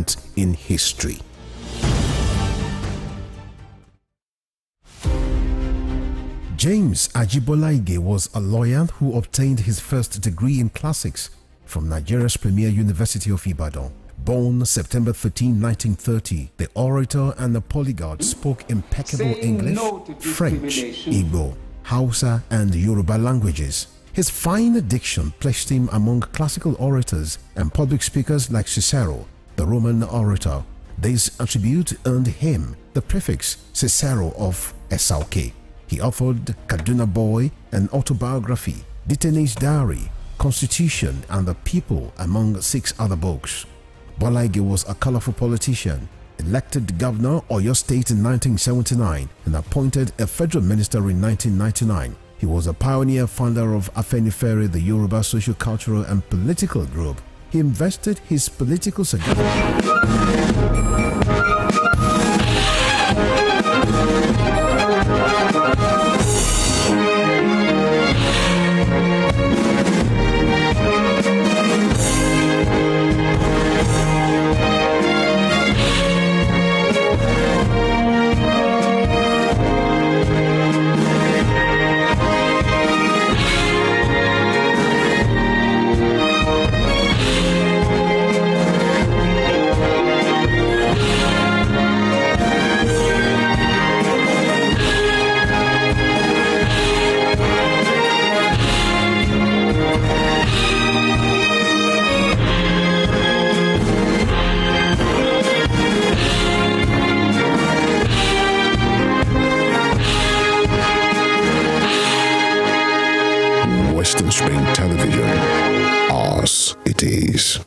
moment in history. James Ajibolaige was a lawyer who obtained his first degree in classics from Nigeria's premier University of Ibadan. Born September 13, 1930, the orator and the polyglot spoke impeccable English, French, Igbo, Hausa, and Yoruba languages. His fine diction placed him among classical orators and public speakers like Cicero, the Roman orator. This attribute earned him the prefix Cicero of Esauke. He authored Kaduna Boy, an autobiography, Detainee's Diary, Constitution, and The People, among 6 other books. Bolaige was a colorful politician, elected governor of Oyo State in 1979 and appointed a federal minister in 1999. He was a pioneer founder of Afenifere, the Yoruba social, cultural, and political group. He invested his political sagacity. Spring Television, ours it is.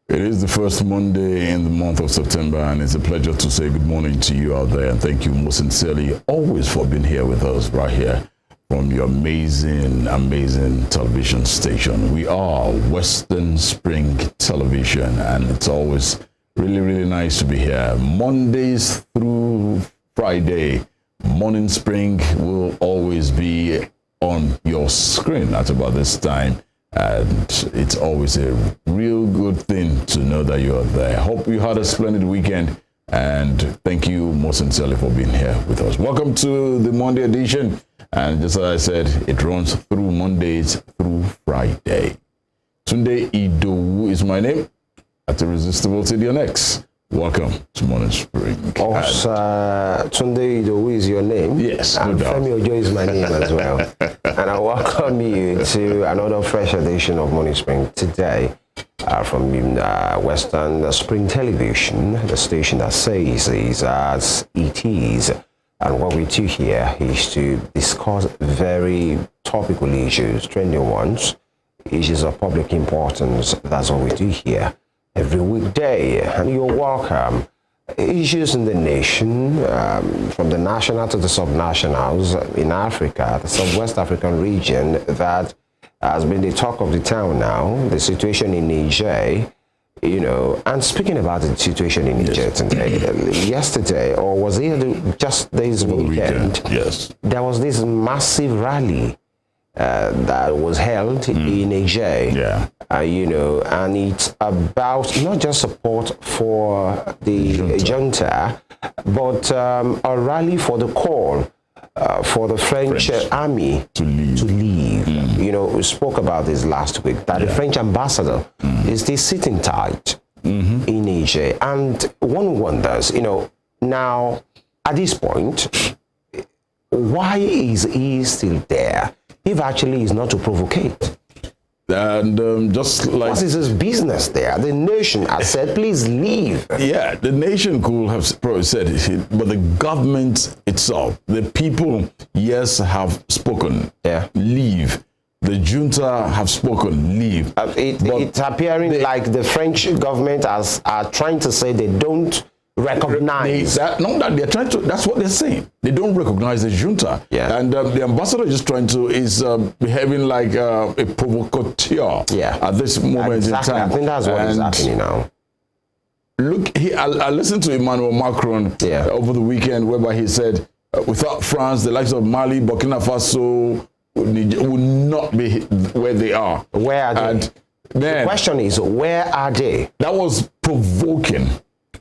It is the first Monday in the month of September, and it's a pleasure to say good morning to you out there, and thank you most sincerely always for being here with us right here from your amazing television station. We are Western Spring Television, and it's always really nice to be here. Mondays through Friday, Morning Spring will always be on your screen at about this time, and it's always a real good thing to know that you are there. Hope you had a splendid weekend, and thank you most sincerely for being here with us. Welcome to the Monday edition. And just as I said, it runs through Mondays through Friday. Tunde Idowu is my name. At Irresistible to the next. Welcome to Morning Spring. Tunde Idowu is your name. Yes, and no doubt. Femi Ojo is my name as well. And I welcome you to another fresh edition of Morning Spring today from Western Spring Television, the station that says is as it is. And what we do here is to discuss very topical issues, trending ones, issues of public importance. That's what we do here every weekday. And you're welcome. Issues in the nation, from the national to the subnationals in Africa, the sub-West African region, that has been the talk of the town now. The situation in Niger. You know, and speaking about the situation in Niger today, yesterday, or was it just this weekend? Yes. There was this massive rally that was held in Niger. Yeah. You know, and it's about not just support for the junta, but a rally for the call for the French army to leave. You know, we spoke about this last week, that the French ambassador is still sitting tight in Niger. And one wonders, you know, now at this point, why is he still there if actually he's not to provocate? And just like... What is his business there? The nation has said, please leave. Yeah, the nation could have probably said it, but the government itself, the people, yes, have spoken. Yeah. Leave. The junta have spoken. Leave. It's appearing like the French government are trying to say they don't recognize. They're trying to. That's what they're saying. They don't recognize the junta. Yeah. And the ambassador is behaving like a provocateur. Yeah. At this moment in time. I think that's what is happening now. Look, I listened to Emmanuel Macron over the weekend, whereby he said without France, the likes of Mali, Burkina Faso, Niger, would not be where they are. Where are they? And then, the question is, where are they? That was provoking,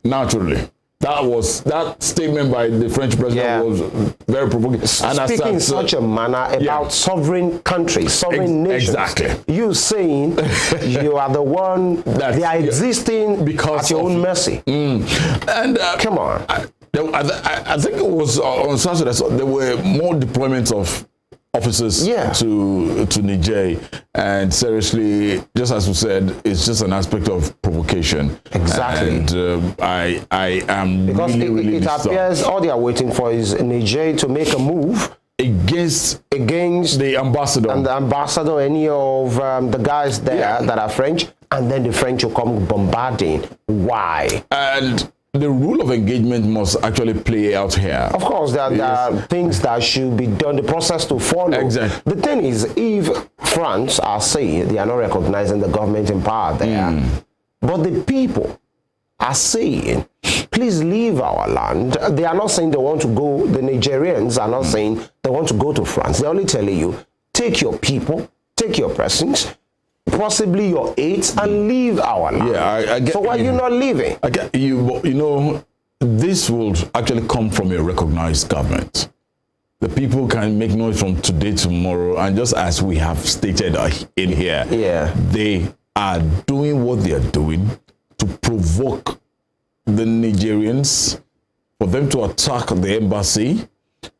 naturally. That statement by the French president was very provoking. Speaking in such a manner about sovereign countries, sovereign nations. Exactly. You saying you are the one, they are existing because at your own mercy. And come on. I think it was on Saturday, so there were more deployments of officers to Niger, and seriously, just as we said, it's just an aspect of provocation. Exactly. And I am because really it appears all they are waiting for is Niger to make a move against the ambassador and any of the guys there that are French, and then the French will come bombarding. Why? And the rule of engagement must actually play out here. Of course, there are things that should be done, the process to follow. Exactly. The thing is, if France are saying they are not recognizing the government in power there, but the people are saying, please leave our land. They are not saying they want to go, the Nigerians are not saying they want to go to France. They're only telling you, take your people, take your persons, possibly your aides, and leave our land. Yeah, I get. So why are you not leaving? I get you. You know, this will actually come from a recognized government. The people can make noise from today, tomorrow, and just as we have stated in here, they are doing what they are doing to provoke the Nigerians, for them to attack the embassy.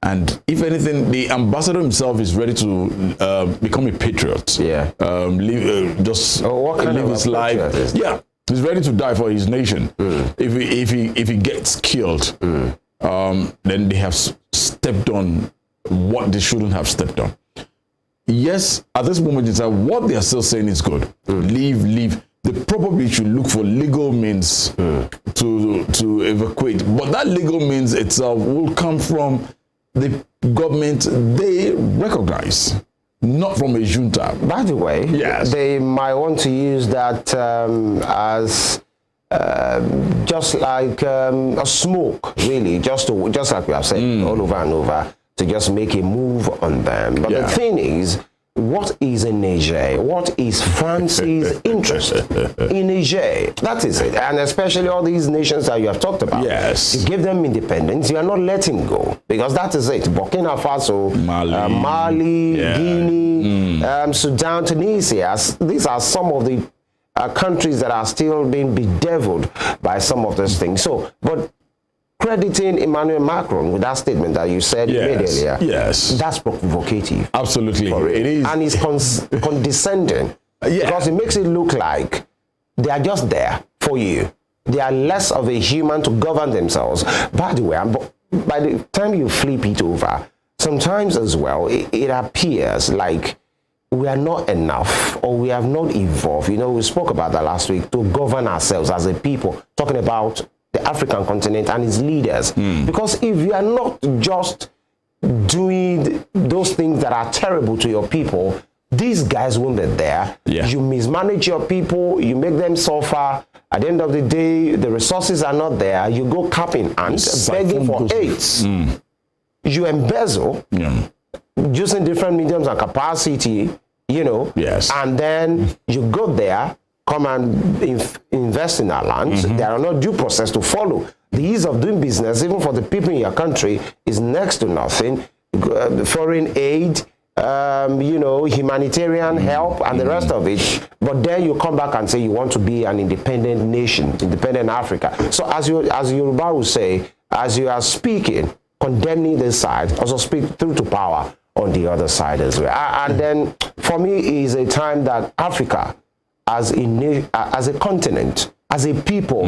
And if anything, the ambassador himself is ready to become a patriot. Yeah. Leave his life. Yeah, he's ready to die for his nation. If he gets killed, then they have stepped on what they shouldn't have stepped on. Yes, at this moment in time, what they are still saying is good. Leave. They probably should look for legal means to evacuate. But that legal means itself will come from the government they recognize, not from a junta. By the way, they might want to use that as just like a smoke, really, just like we have said all over and over, to just make a move on them. But the thing is, what is in Niger? What is France's interest in Niger? That is it. And especially all these nations that you have talked about. Yes. You give them independence, you are not letting go. Because that is it. Burkina Faso, Mali, Guinea, Sudan, Tunisia. These are some of the countries that are still being bedeviled by some of these things. So, but crediting Emmanuel Macron with that statement that you said made earlier, that's provocative. Absolutely, it is. And it's condescending because it makes it look like they are just there for you. They are less of a human to govern themselves. By the way, by the time you flip it over, sometimes as well, it appears like we are not enough, or we have not evolved. You know, we spoke about that last week, to govern ourselves as a people, talking about the African continent and its leaders. Because if you are not just doing those things that are terrible to your people, these guys won't be there. You mismanage your people, you make them suffer. At the end of the day, the resources are not there. You go capping and begging for aids. You embezzle using different mediums and capacity, you know, and then you go there, come and invest in our land. There are no due process to follow. The ease of doing business, even for the people in your country, is next to nothing. Foreign aid, you know, humanitarian help, and the rest of it. But then you come back and say you want to be an independent nation, independent Africa. So as Yoruba will say, as you are speaking, condemning this side, also speak through to power on the other side as well. And then for me, is a time that Africa, as a continent, as a people,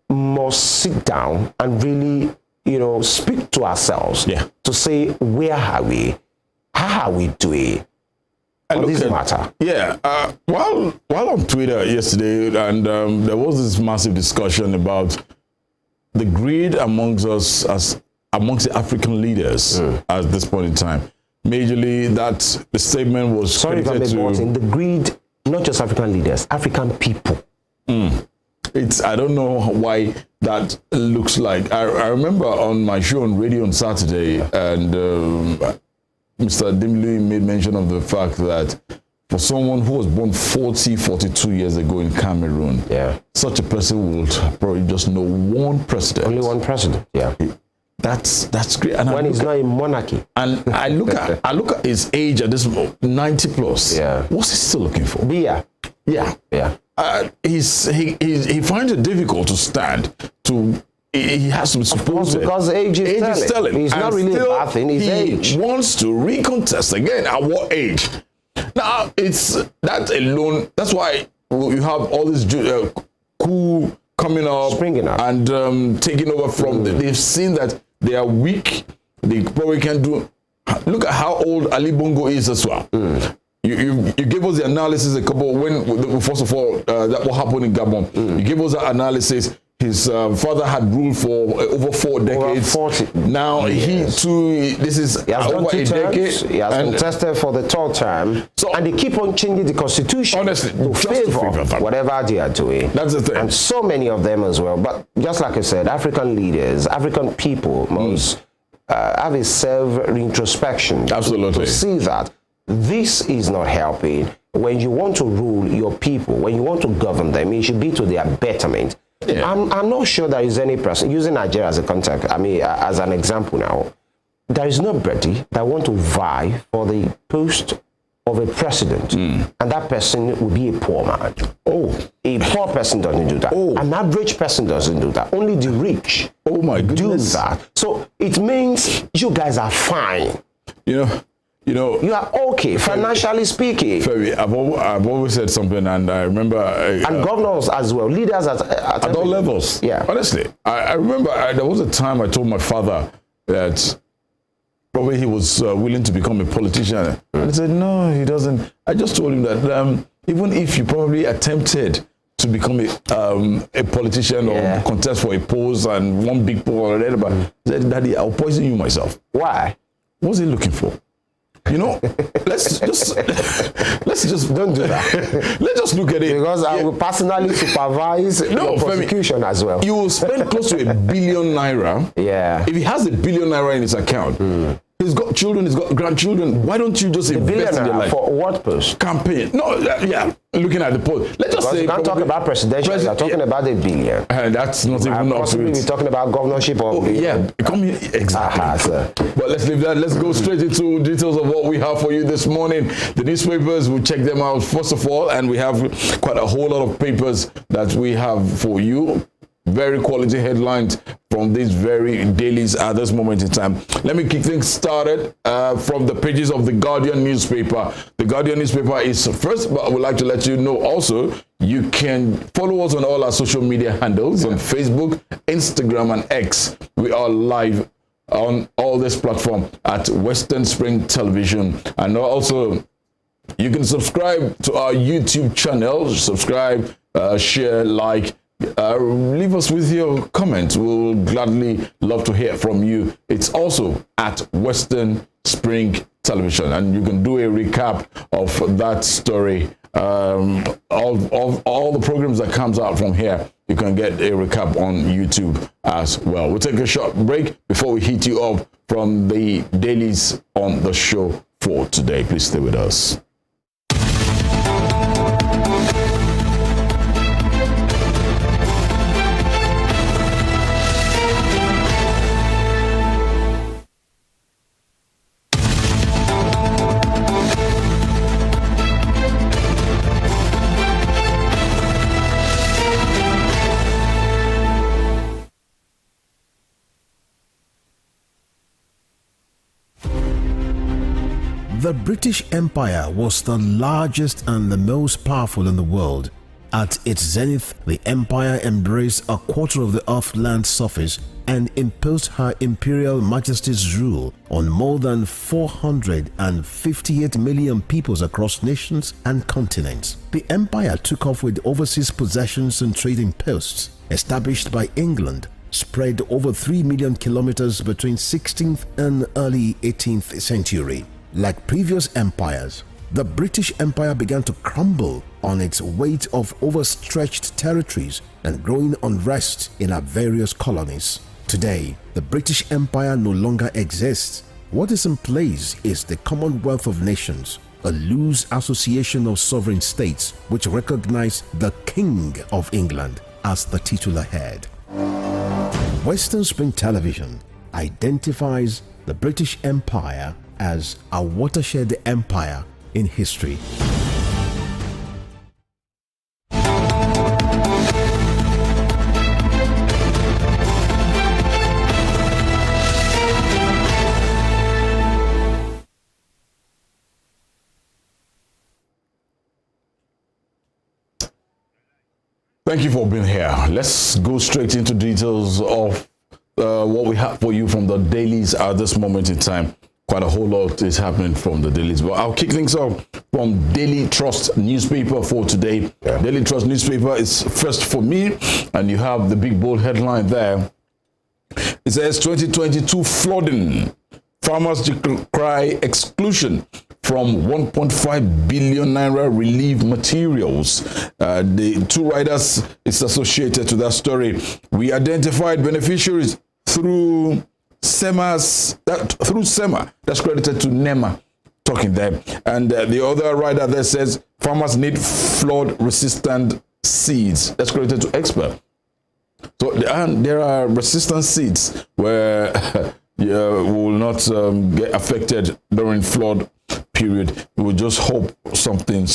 must sit down and really, you know, speak to ourselves to say, where are we? How are we doing on this matter? While on Twitter yesterday, and there was this massive discussion about the greed amongst us, amongst the African leaders at this point in time. Majorly, that the statement was the greed, not just African leaders, African people. I don't know why that looks like. I remember on my show on radio on Saturday, and Mr. Dimlu made mention of the fact that for someone who was born 42 years ago in Cameroon, such a person would probably just know one president. Only one president, yeah. That's great. And when he's not in monarchy. And I look at his age at this moment, 90 plus. Yeah. What's he still looking for? Beer. Yeah. Yeah. He finds it difficult to stand to. He has to be supported because age is telling. It's not really a bad thing. It's age. He wants to recontest again. At what age? Now it's that alone. That's why you have all this coup coming up, springing up, and taking over from. They've seen that they are weak. They probably can do. Look at how old Ali Bongo is as well. You gave us the analysis a couple first of all that what happened in Gabon. You gave us that analysis. His father had ruled for over 4 decades. Over 40. Now he too. This is he has over a decade. He has contested for the 3rd term, and they keep on changing the constitution to favor whatever they are doing. That's the thing. And so many of them as well. But just like I said, African leaders, African people must have a self-introspection. Absolutely. To see that this is not helping. When you want to rule your people, when you want to govern them, it should be to their betterment. Yeah. I'm not sure there is any person, using Nigeria as a context, as an example now, there is nobody that want to vie for the post of a president, and that person will be a poor man. A poor person doesn't do that. An average person doesn't do that. Only the rich do that. So it means you guys are fine. You know, you are okay, financially speaking. I've always said something, and I remember... and governors as well, leaders at all levels. Yeah. Honestly, I remember there was a time I told my father that probably he was willing to become a politician. And he said, no, he doesn't. I just told him that even if you probably attempted to become a politician or contest for a post and one big post or whatever, he said, Daddy, I'll poison you myself. Why? What's he looking for? Let's just don't do that. Let's just look at it. Because I will personally supervise prosecution as well. You will spend close to £1 billion. Yeah. If he has £1 billion in his account, he's got children, he's got grandchildren. Why don't you just invest in your life? For what post? Campaign. No, looking at the post. Let's just say. You can't talk about presidential. You're talking about $1 billion. That's not even up to it. We're talking about governorship or come here exactly. But let's leave that. Let's go straight into details of what we have for you this morning. The newspapers, we'll check them out first of all, and we have quite a whole lot of papers that we have for you. Very quality headlines from these very dailies at this moment in time. Let me kick things started from the pages of the Guardian newspaper. The Guardian newspaper is first, but I would like to let you know also you can follow us on all our social media handles on Facebook, Instagram, and X. We are live on all this platform at Western Spring Television, and also you can subscribe to our YouTube channel. Subscribe, share, like. Leave us with your comments. We'll gladly love to hear from you. It's also at Western Spring Television, and you can do a recap of that story. All the programs that comes out from here, you can get a recap on YouTube as well. We'll take a short break before we hit you up from the dailies on the show for today. Please stay with us. The British Empire was the largest and the most powerful in the world. At its zenith, the empire embraced a quarter of the Earth's land surface and imposed her imperial majesty's rule on more than 458 million peoples across nations and continents. The empire took off with overseas possessions and trading posts established by England, spread over 3 million kilometers between 16th and early 18th century. Like previous empires, the British Empire began to crumble on its weight of overstretched territories and growing unrest in our various colonies. Today, the British Empire no longer exists. What is in place is the Commonwealth of Nations, a loose association of sovereign states which recognize the King of England as the titular head. Western Spring Television identifies the British Empire as a watershed empire in history. Thank you for being here. Let's go straight into details of what we have for you from the dailies at this moment in time. Quite a whole lot is happening from the dailies. But I'll kick things off from Daily Trust newspaper for today. Yeah. Daily Trust newspaper is first for me, and you have the big bold headline there. It says 2022 flooding. Farmers cry exclusion from 1.5 billion naira relief materials. The two writers is associated to that story. We identified beneficiaries through SEMA, that's credited to NEMA, talking there. And the other writer there says farmers need flood-resistant seeds. That's credited to expert. So there are resistant seeds where will not get affected during flood period. We will just hope something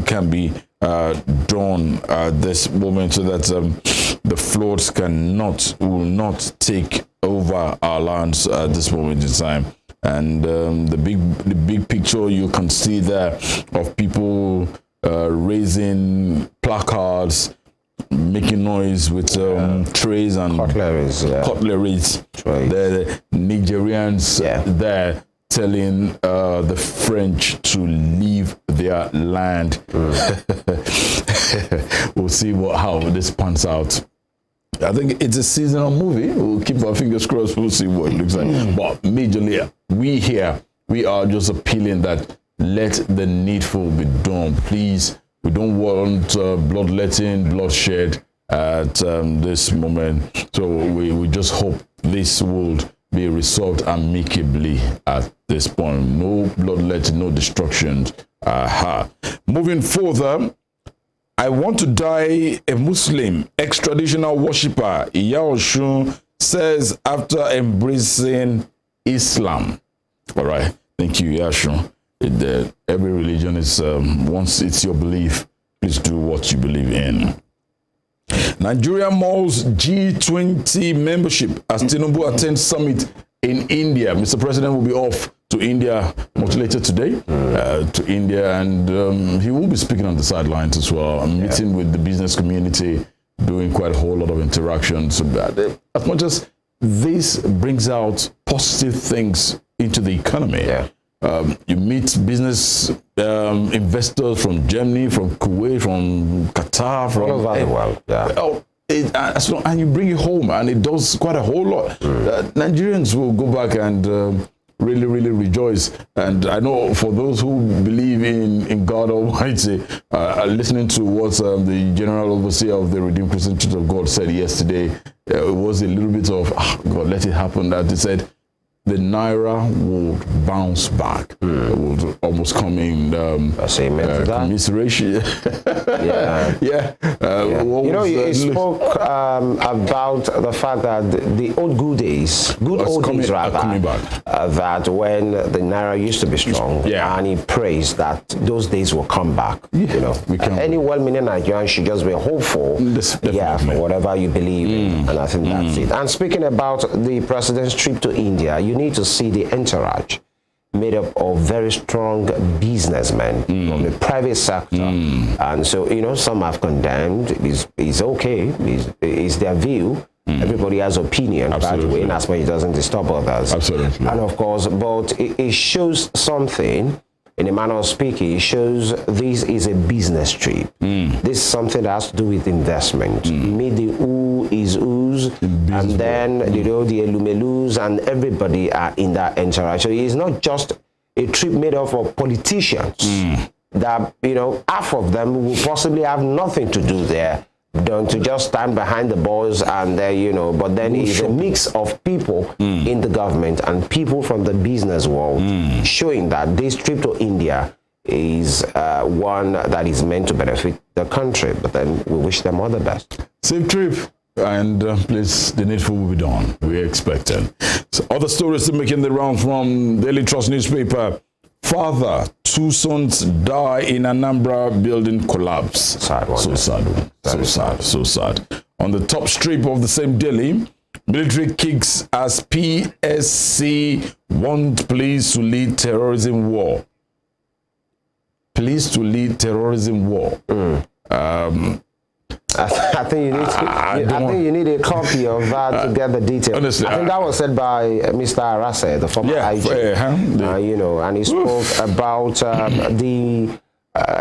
can be done at this moment so that the floods will not take over our lands at this moment in time. And the big picture you can see there of people raising placards, making noise with trays and cutleries. The Nigerians there telling the French to leave their land. We'll see how this pans out. I think it's a seasonal movie. We'll keep our fingers crossed. We'll see what it looks like. But majorly, we are just appealing that let the needful be done. Please, we don't want bloodletting, bloodshed at this moment. So we just hope this will be resolved amicably at this point. No bloodletting, no destruction. Moving further, I want to die a Muslim, ex-traditional worshipper Iya Osun says after embracing Islam. All right, thank you, Iya Osun. Every religion is, once it's your belief, please do what you believe in. Nigeria mulls G20 membership as Tinubu attends summit in India. Mr. President will be off to India much later today, and he will be speaking on the sidelines as well, meeting with the business community, doing quite a whole lot of interactions. As much as this brings out positive things into the economy, you meet business investors from Germany, from Kuwait, from Qatar, from all over the world. And you bring it home, and it does quite a whole lot. Nigerians will go back and really rejoice. And I know for those who believe in God Almighty, listening to what the General Overseer of the Redeemed Christian Church of God said yesterday, it was a little bit of, God, let it happen, that he said the Naira would bounce back. It would almost come in commiseration. You spoke about the fact that the old days coming back. That when the Naira used to be strong, and he praised that those days will come back. Any well-meaning Nigerian should just be hopeful, for whatever you believe in, and I think that's it. And speaking about the president's trip to India, you need to see the entourage made up of very strong businessmen from the private sector. And so, some have condemned. It's okay. It's their view. Everybody has opinion, by the way, and that's why it doesn't disturb others. Absolutely. And of course, but it shows something, in a manner of speaking, it shows this is a business trip. This is something that has to do with investment. Meet the who is who's, and then, the elumelus, and everybody are in that entourage. So it's not just a trip made up of politicians that, you know, half of them will possibly have nothing to do there than to just stand behind the boys and, you know, but then it's a mix of people in the government and people from the business world showing that this trip to India is one that is meant to benefit the country, but then we wish them all the best. Safe trip, and please, the needful will be done. We're expecting. So other stories still making the round from Daily Trust newspaper. Father, 2 sons die in Anambra building collapse. Sad one. So sad one. So sad, so sad. On the top strip of the same daily, military kicks as PSC want police to lead terrorism war. Police to lead terrorism war. I think you need you need a copy of that to get the details. Honestly, I think that was said by Mr. Arase, the former IG. You know, and he spoke about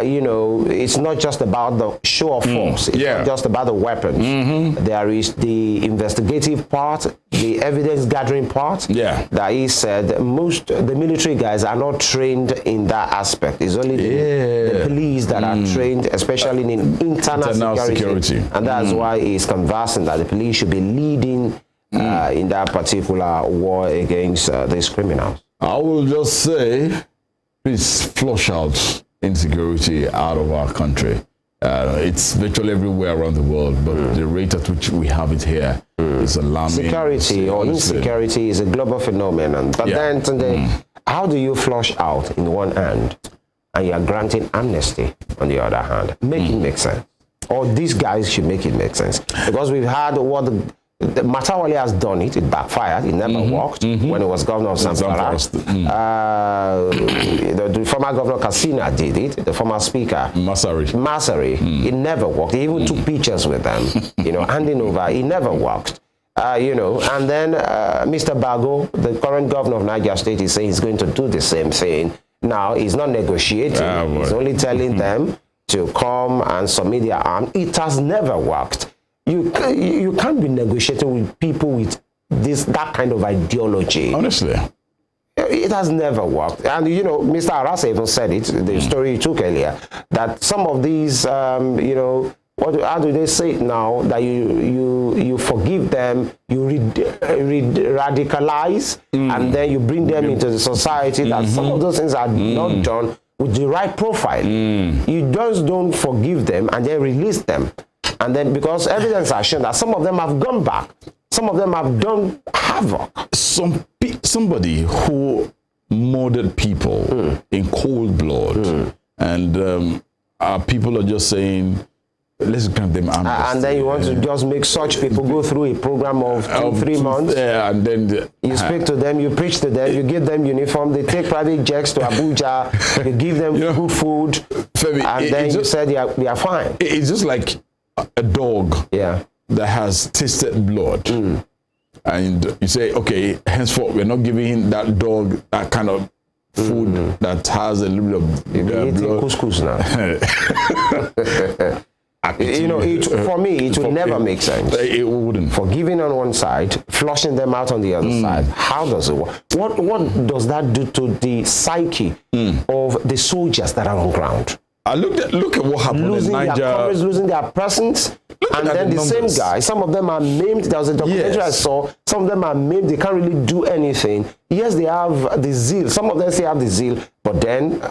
you know, it's not just about the show of force. It's not just about the weapons. There is the investigative part, the evidence gathering part. That he said the military guys are not trained in that aspect. It's only the police that are trained, especially in internal security. And that's why he's conversing that the police should be leading in that particular war against these criminals. I will just say, please flush out insecurity out of our country. It's virtually everywhere around the world, but the rate at which we have it here is alarming. Security or insecurity is a global phenomenon. But then today, how do you flush out in one hand and you are granting amnesty on the other hand? Make it make sense. Or these guys should make it make sense. Because we've had what the Matawale has done it backfired, it never worked when it was governor of Zamfara. The former governor Kassina did it, the former speaker Masari, it never worked. He even took pictures with them, you know, handing over, it never worked. You know, and then Mr. Bago, the current governor of Niger State, is saying he's going to do the same thing. Now, he's not negotiating, he's only telling them to come and submit their arms. It has never worked. You can't be negotiating with people with that kind of ideology. Honestly. It has never worked. And, you know, Mr. Arase even said it, the story you took earlier, that some of these, you know, how do they say it now, that you forgive them, you radicalize, and then you bring them into the society, that some of those things are not done with the right profile. You just don't forgive them and then release them. And then, because evidence has shown that some of them have gone back, some of them have done havoc. Somebody who murdered people in cold blood, and our people are just saying, let's grant them amnesty. And then you want to just make such people go through a program of 2-3 months. And then you speak to them, you preach to them, you give them uniform, they take private jets to Abuja, you give them good food, Femi, and then you said they are fine. It's just like a dog that has tasted blood, and you say, okay, henceforth we're not giving that dog that kind of food that has a little bit of blood. Couscous now. You know, for me, it would never make sense. It wouldn't. Forgiving on one side, flushing them out on the other side. How does it work? What does that do to the psyche of the soldiers that are on ground? Look at what happened in Niger. Their comrades, losing their presence, and then the same guy, some of them are maimed. There was a documentary I saw, some of them are maimed, they can't really do anything. Yes, they have the zeal, some of them say have the zeal, but then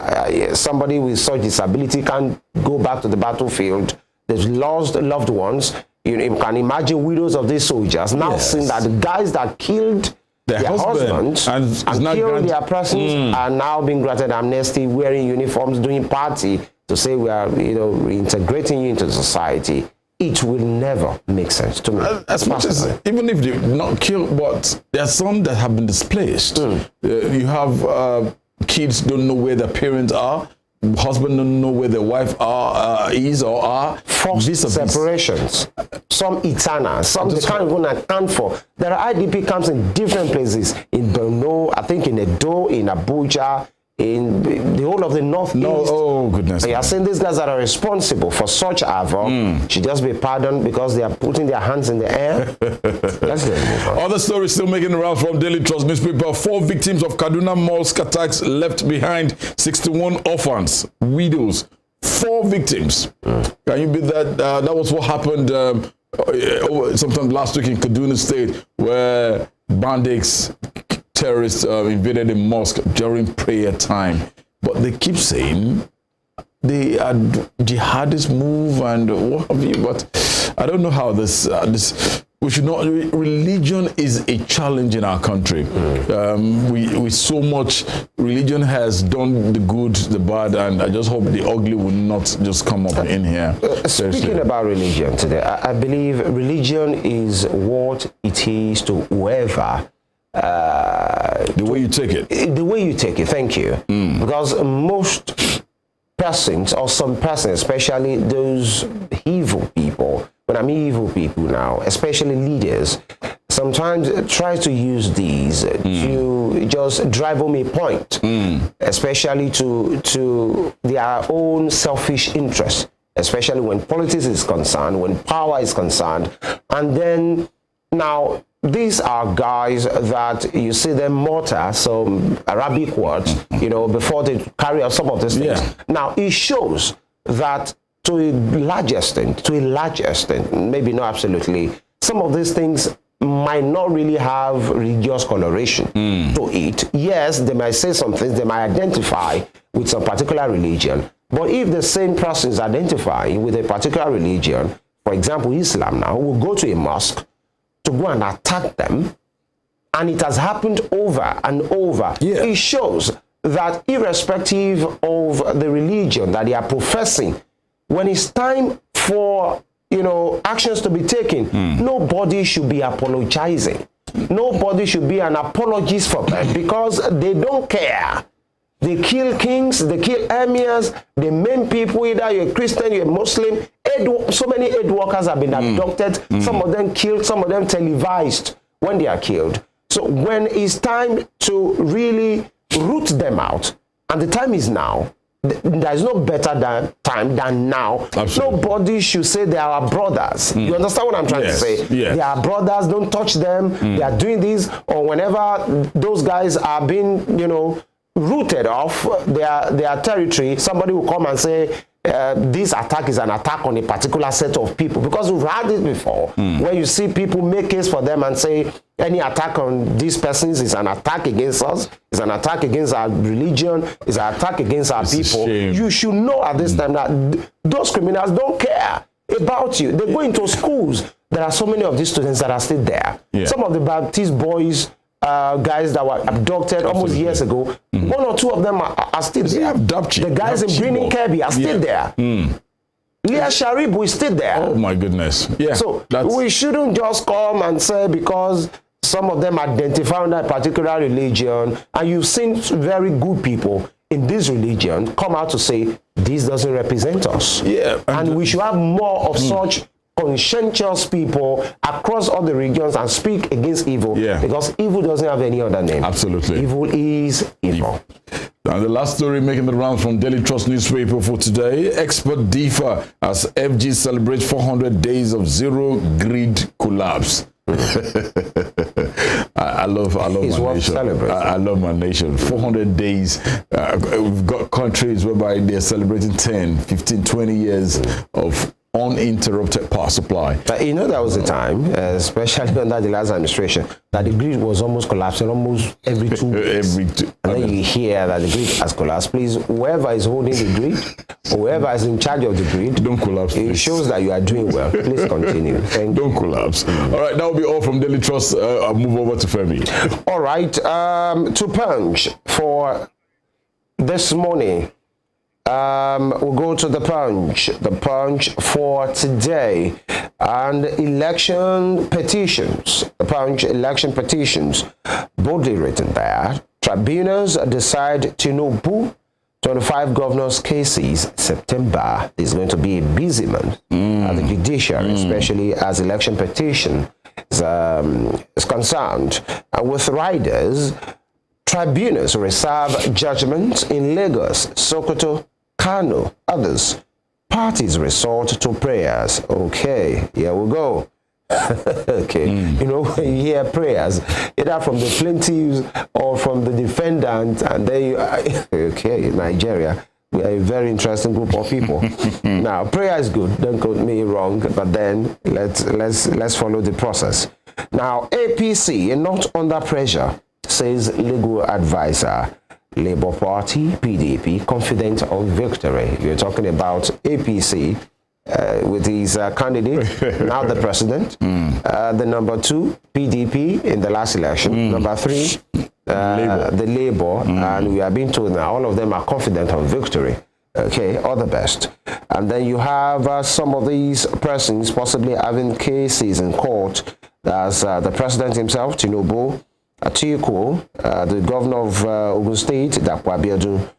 somebody with such disability can't go back to the battlefield. They've lost loved ones. You can imagine widows of these soldiers now seeing that the guys that killed their husbands and killed their persons are now being granted amnesty, wearing uniforms, doing party, to say we are, you know, reintegrating you into society. It will never make sense to me. As much as, even if they not killed, but there are some that have been displaced. You have kids don't know where their parents are, husband don't know where their wife is or are. Forced separations, some eternal, some they can't even account for. There are IDP camps in different places, in Borno, I think in Edo, in Abuja, in the whole of the Northeast. No, oh goodness. You are saying these guys that are responsible for such havoc should just be pardoned because they are putting their hands in the air? Let's move on. Other stories still making the rounds from Daily Trust newspaper. 4 victims of Kaduna mosque attacks left behind 61 orphans, widows. 4 victims. Can you beat that? That was what happened sometime last week in Kaduna State, where bandits, terrorists invaded a mosque during prayer time. But they keep saying they are jihadist move and what have you. But I don't know how this we should not. Religion is a challenge in our country. We so much religion has done the good, the bad, and I just hope the ugly will not just come up in here. Speaking about religion today, I believe religion is what it is to whoever. The way you take it. The way you take it, thank you. Because most persons, or some persons, especially those evil people, when I mean evil people now, especially leaders, sometimes try to use these to just drive home a point, especially to their own selfish interests, especially when politics is concerned, when power is concerned. And then now, these are guys that you see them mutter some Arabic words, you know, before they carry out some of these things. Yeah. Now, it shows that to a large extent, maybe not absolutely, some of these things might not really have religious coloration to it. Yes, they might say some things, they might identify with some particular religion, but if the same person is identifying with a particular religion, for example, Islam now, will go to a mosque to go and attack them, and it has happened over and over. Yeah. It shows that irrespective of the religion that they are professing, when it's time for, you know, actions to be taken, nobody should be apologizing. Nobody should be an apologist for them because they don't care. They kill kings, they kill emirs, they maim people, either you're a Christian, you're a Muslim. So many aid workers have been abducted, some of them killed, some of them televised when they are killed. So when it's time to really root them out, and the time is now, there is no better time than now. Absolutely. Nobody should say they are our brothers. You understand what I'm trying to say? Yes. They are brothers, don't touch them. They are doing this, or whenever those guys are being, you know, rooted off their territory, somebody will come and say, this attack is an attack on a particular set of people, because we've had it before where you see people make case for them and say any attack on these persons is an attack against us, is an attack against our religion, is an attack against our people. You should know at this time that those criminals don't care about you. They go into schools. There are so many of these students that are still there. Some of the Baptist boys, guys that were abducted almost years ago, 1 or 2 of them are still there. The guys in Brini Kirby are still there. Leah Sharib is still there. Oh my goodness. Yeah. So we shouldn't just come and say because some of them identify under a particular religion, and you've seen very good people in this religion come out to say this doesn't represent us. Yeah. And we should have more of such conscientious people across all the regions and speak against evil, because evil doesn't have any other name. Absolutely. Evil is evil. Now, the last story making the rounds from Daily Trust newspaper for today: expert differ as FG celebrates 400 days of zero grid collapse. I love my nation. I love my nation. 400 days. We've got countries whereby they're celebrating 10, 15, 20 years of uninterrupted power supply. But you know, there was a time, especially under the last administration, that the grid was almost collapsing almost every 2 days. And then you hear that the grid has collapsed. Please, whoever is holding the grid, whoever is in charge of the grid, don't collapse. It shows that you are doing well. Please continue. Thank you. Don't collapse. All right, that will be all from Daily Trust. I'll move over to Femi. All right, to Punch for this morning. We'll go to the Punch for today, and election petitions. The Punch election petitions, boldly written there. Tribunals decide Tinubu 25 governors' cases. September is going to be a busy month at the judiciary, especially as election petition is concerned. And with riders, Tribunals reserve judgment in Lagos, Sokoto, Kano, others. Parties resort to prayers. Okay, here we go. Okay, you know, when you hear prayers, either from the plaintiffs or from the defendant, and then you, okay, Nigeria, we are a very interesting group of people. Now, prayer is good, don't quote me wrong, but then let's follow the process. Now, APC, not under pressure, says legal advisor. Labour Party, PDP, confident of victory. You're talking about APC with his candidate, now the president, the number 2, PDP in the last election, number 3, the Labour, and we are being told now all of them are confident of victory. Okay, all the best. And then you have some of these persons possibly having cases in court. That's the president himself, Tinubu, Atiku, the governor of Ogun State, Dapo Abiodun,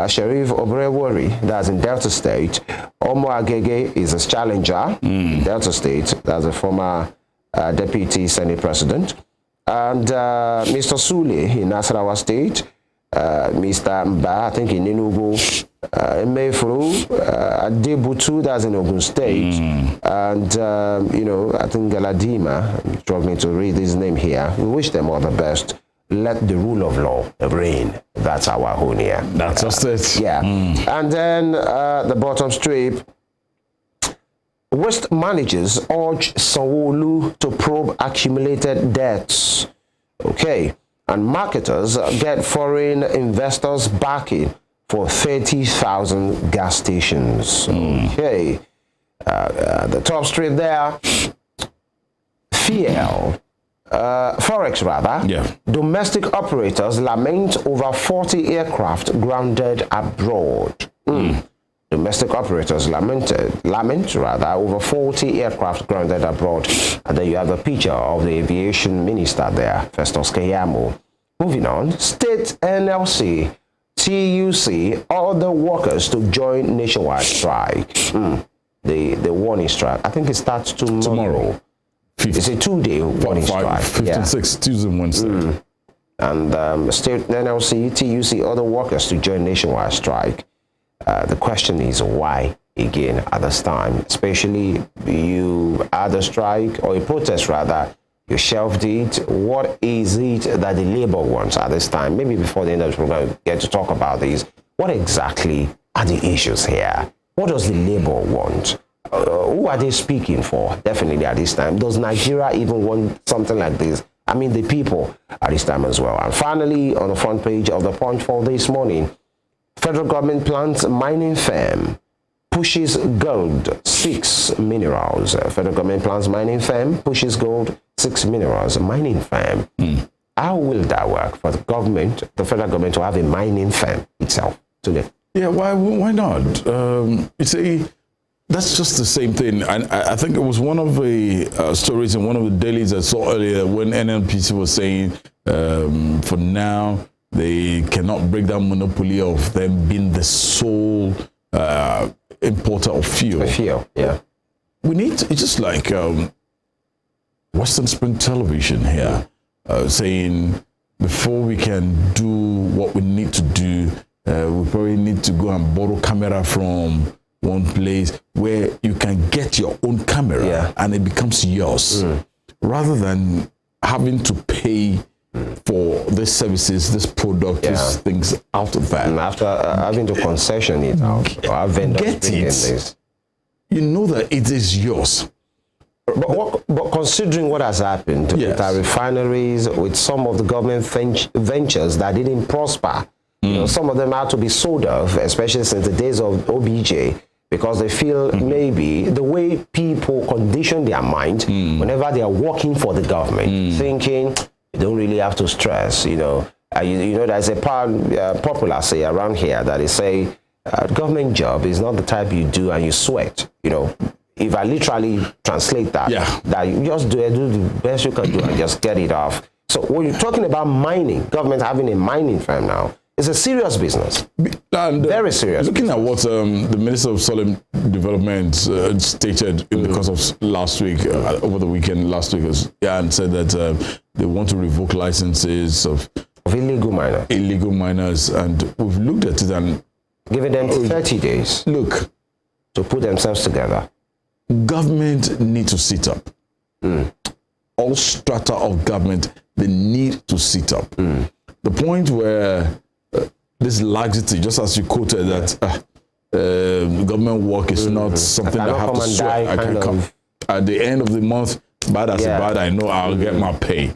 Sheriff Obrewori, that's in Delta State. Omo Agege is a challenger in Delta State, that's a former deputy Senate president. And Mr. Sule in Nasarawa State, Mr. Mba, I think in Enugu, Mefru, Adebutu, that's in Ogun State, and you know, I think Galadima, I'm struggling to read his name here. We wish them all the best. Let the rule of law reign. That's our own here. That's just it. Yeah. And then the bottom strip. West managers urge Sanwo-Olu to probe accumulated debts. Okay. And marketers get foreign investors backing for 30,000 gas stations. Okay. The top strip there. Forex rather. Yeah. Domestic operators lament over 40 aircraft grounded abroad. Domestic operators lament over 40 aircraft grounded abroad. And then you have a picture of the aviation minister there, Festus Keyamo. Moving on, state NLC, TUC, all the workers to join nationwide strike. The warning strike. I think it starts tomorrow. It's a 2-day warning strike. 56, Tuesday and Wednesday. And state NLC, TUC, other workers to join nationwide strike. The question is why again at this time? Especially you had a strike or a protest rather, you shelved it. What is it that the labor wants at this time? Maybe before the end of the program, we get to talk about these. What exactly are the issues here? What does the labor want? Who are they speaking for? Definitely at this time. Does Nigeria even want something like this? I mean, the people at this time as well. And finally, on the front page of the Punch for this morning, federal government plans mining firm pushes gold, 6 minerals. Federal government plans mining firm pushes gold, 6 minerals. Mining firm. How will that work for the government, the federal government, to have a mining firm itself today? Yeah, why not? That's just the same thing. And I think it was one of the stories in one of the dailies I saw earlier when NNPC was saying, for now, they cannot break that monopoly of them being the sole importer of fuel. Yeah. We need to, it's just like Western Spring Television here, saying before we can do what we need to do, we probably need to go and borrow camera from one place where you can get your own camera and it becomes yours, rather than having to pay for these services, this product, these things out of that. And after having to concession it out, or have vendors bring in this. You know that it is yours. But considering what has happened with our refineries, with some of the government ventures that didn't prosper, you know, some of them had to be sold off, especially since the days of OBJ, because they feel maybe the way people condition their mind whenever they are working for the government, thinking you don't really have to stress, you know. You know, there's a popular say around here that they say government job is not the type you do and you sweat, you know. If I literally translate that, that you just do the best you can do and just get it off. So when you're talking about mining, government having a mining firm now, it's a serious business. And, very serious. Looking at what the Minister of Solemn Development stated in the course of last week, over the weekend last week, and said that they want to revoke licenses of of illegal miners. Illegal miners, and we've looked at it and Giving them 30 days look, to put themselves together. government need to sit up. All strata of government, they need to sit up. The point where this laxity, just as you quoted, that government work is not something that I have to sweat. I can come at the end of the month, bad as a bad, I know I'll get my pay.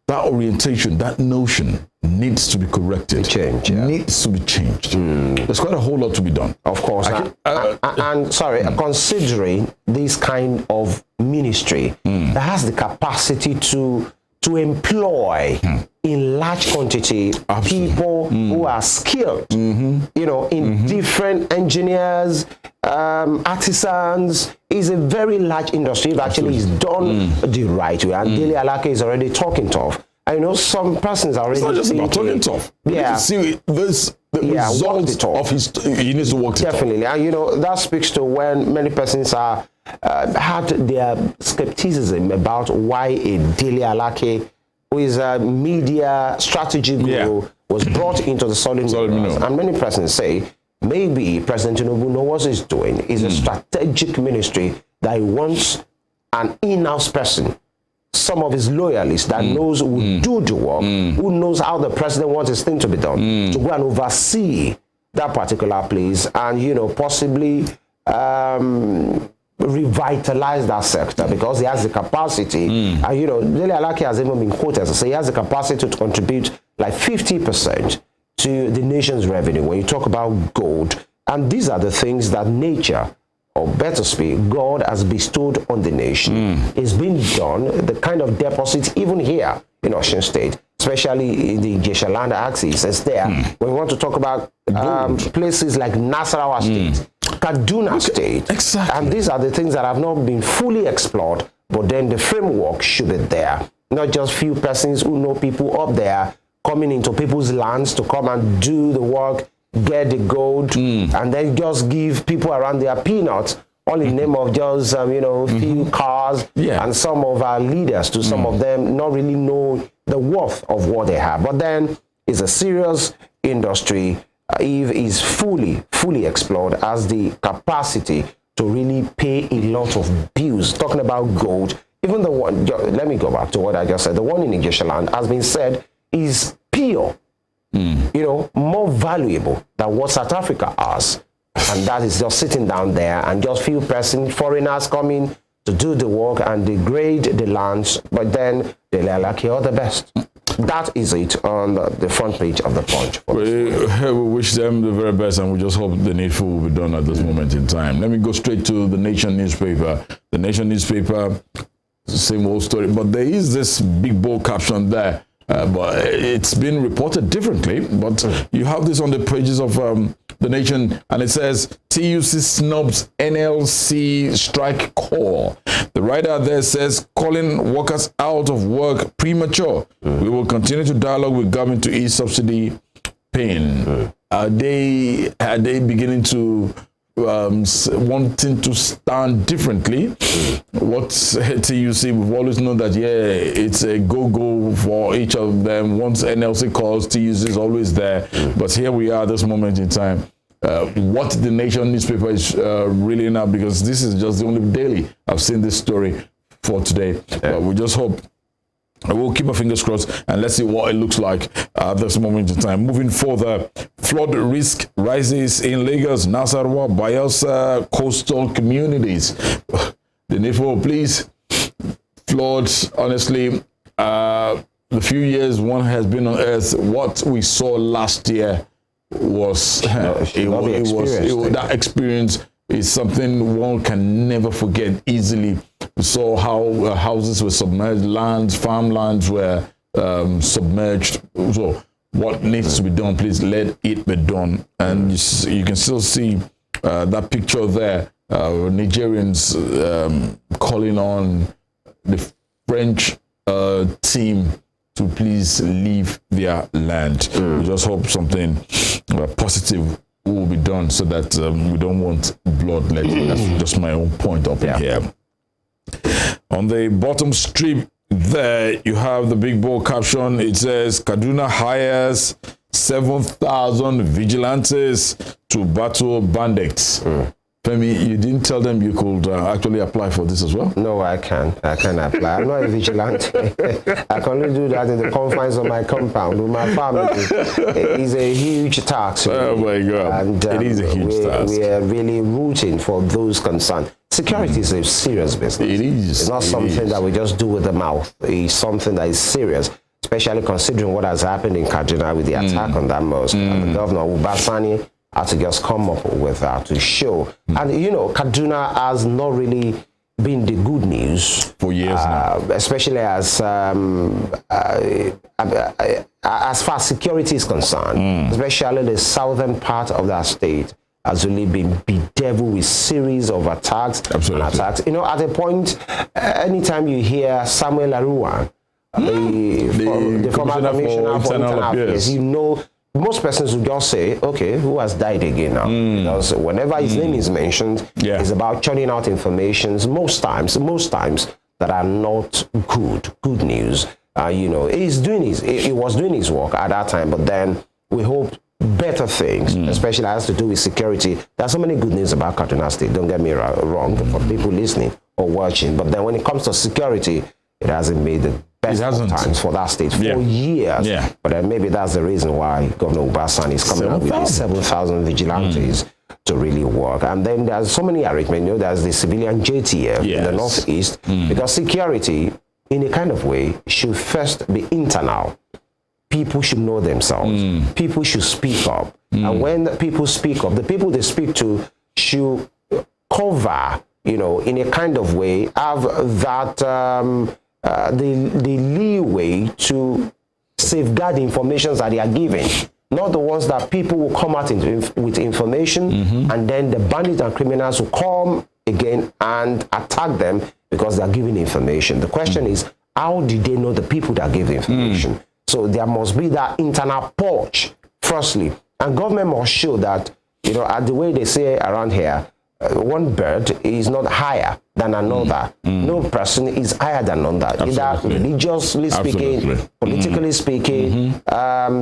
That orientation, that notion needs to be corrected. Change, needs to be changed. There's quite a whole lot to be done. Of course. And considering this kind of ministry that has the capacity to employ in large quantity people who are skilled, you know, in different engineers, artisans, is a very large industry. It actually is done the right way. And Dele Alake is already talking tough. I know some persons are already. It's not just about talking tough. Yeah. See this. The results of his. He needs to work it definitely, and you know that speaks to when many persons are had their skepticism about why a Dele Alake, who is a media strategy guru, was brought into the solid minerals. And many persons say maybe President Tinubu knows what he's doing. It's a strategic ministry that he wants an in-house person, some of his loyalists that knows who will do the work, who knows how the president wants his thing to be done, to go and oversee that particular place and, you know, possibly revitalize that sector, because he has the capacity. And, you know, Dele Alake has even been quoted as saying he has the capacity to contribute like 50% to the nation's revenue when you talk about gold. And these are the things that nature, or better speak, God has bestowed on the nation. It's been done, the kind of deposits even here in Osun State, especially in the Ijesha land axis, is there. When we want to talk about places like Nasarawa State, Kaduna State, and these are the things that have not been fully explored, but then the framework should be there. Not just few persons who know people up there coming into people's lands to come and do the work, get the gold, and then just give people around their peanuts, all in the name of just, you know, few cars, and some of our leaders, to some of them not really know the worth of what they have. But then it's a serious industry. If is fully explored, has the capacity to really pay a lot of bills. Talking about gold, even the one, let me go back to what I just said, the one in Ijesha land has been said is pure, you know, more valuable than what South Africa has. And that is just sitting down there and just few persons, foreigners coming to do the work and degrade the lands, but then they like all the best. That is it on the front page of the Punch. We wish them the very best, and we just hope the needful will be done at this moment in time. Let me go straight to the Nation newspaper. The Nation newspaper, same old story, but there is this big bold caption there. But it's been reported differently. But you have this on the pages of the Nation, and it says TUC snubs NLC strike call. The writer there says calling workers out of work premature. We will continue to dialogue with government to ease subsidy pain. Are they beginning to wanting to stand differently? What TUC, we've always known that it's a go for each of them. Once NLC calls, TUC is always there. But here we are this moment in time. What the Nation newspaper is really now, because this is just the only daily I've seen this story for today. We just hope, we'll keep our fingers crossed and let's see what it looks like at this moment in time. Moving further, flood risk rises in Lagos, Nasarawa, Bayelsa coastal communities. The NIFO, please. Floods, honestly, the few years one has been on earth, what we saw last year was, that experience is something one can never forget easily. We saw how houses were submerged, lands, farmlands were submerged. So what needs to be done, please let it be done. And you can still see that picture there, Nigerians calling on the French team to please leave their land. We just hope something positive will be done so that we don't want bloodletting. That's just my own point up in here. On the bottom strip there you have the big bold caption. It says, Kaduna hires 7,000 vigilantes to battle bandits. Femi, you didn't tell them you could actually apply for this as well? No, I can apply. I'm not a vigilante. I can only do that in the confines of my compound with my family. It is a huge task. Really. Oh my God, and, it is a huge task. We are really rooting for those concerned. Security is a serious business. It is. It's not something that we just do with the mouth. It's something that is serious, especially considering what has happened in Kaduna with the attack on that mosque. And the governor, Ubasani, had to just come up with that to show. And, you know, Kaduna has not really been the good news for years now. Especially as far as security is concerned, especially the southern part of that state has really been bedeviled with series of attacks. Absolutely. And attacks. You know, at a point, anytime you hear Samuel Aruwan, the former commissioner for internal affairs, you know, most persons would just say, okay, who has died again now? Because whenever his name is mentioned, it's about churning out informations, most times that are not good news. You know, he was doing his work at that time, but then we hope better things, especially has to do with security. There's so many good news about Kaduna State, don't get me wrong, for people listening or watching, but then when it comes to security, it hasn't made the best of times for that state for years. But then maybe that's the reason why Governor Ubasani is coming up with these 7,000 vigilantes to really work. And then there's so many arrangements. You know, there's the civilian JTF in the northeast, because security, in a kind of way, should first be internal. People should know themselves. People should speak up. And when people speak up, the people they speak to should cover, you know, in a kind of way, have that the leeway to safeguard the information that they are giving. Not the ones that people will come out with information and then the bandits and criminals will come again and attack them because they are giving information. The question is, how did they know the people that give the information? So there must be that internal purge, firstly. And government must show that, you know, the way they say around here, one bird is not higher than another. No person is higher than another. Either religiously speaking, politically speaking,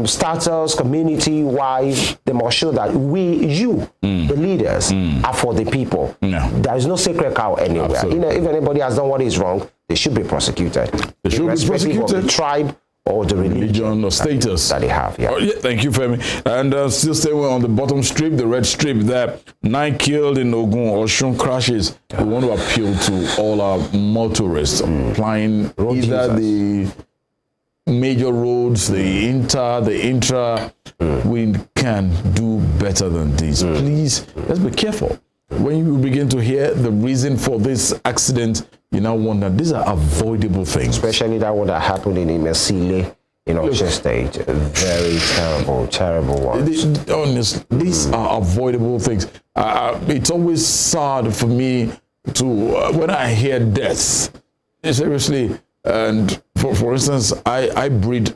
status, community-wise, they must show that the leaders, are for the people. There is no sacred cow anywhere. You know, if anybody has done what is wrong, they should be prosecuted. They should be prosecuted. Of the tribe or the religion or status that they have. Thank you, Femi. And still staying on the bottom strip, the red strip there, 9 killed in Ogun Osun crashes. We want to appeal to all our motorists applying either the major roads, the intra. We can do better than this. Please, let's be careful. When you begin to hear the reason for this accident, you now wonder, these are avoidable things. Especially that one that happened in Imesile, in Osun State. Very terrible one. Honestly, these are avoidable things. It's always sad for me to, when I hear deaths, seriously, and for instance, I breed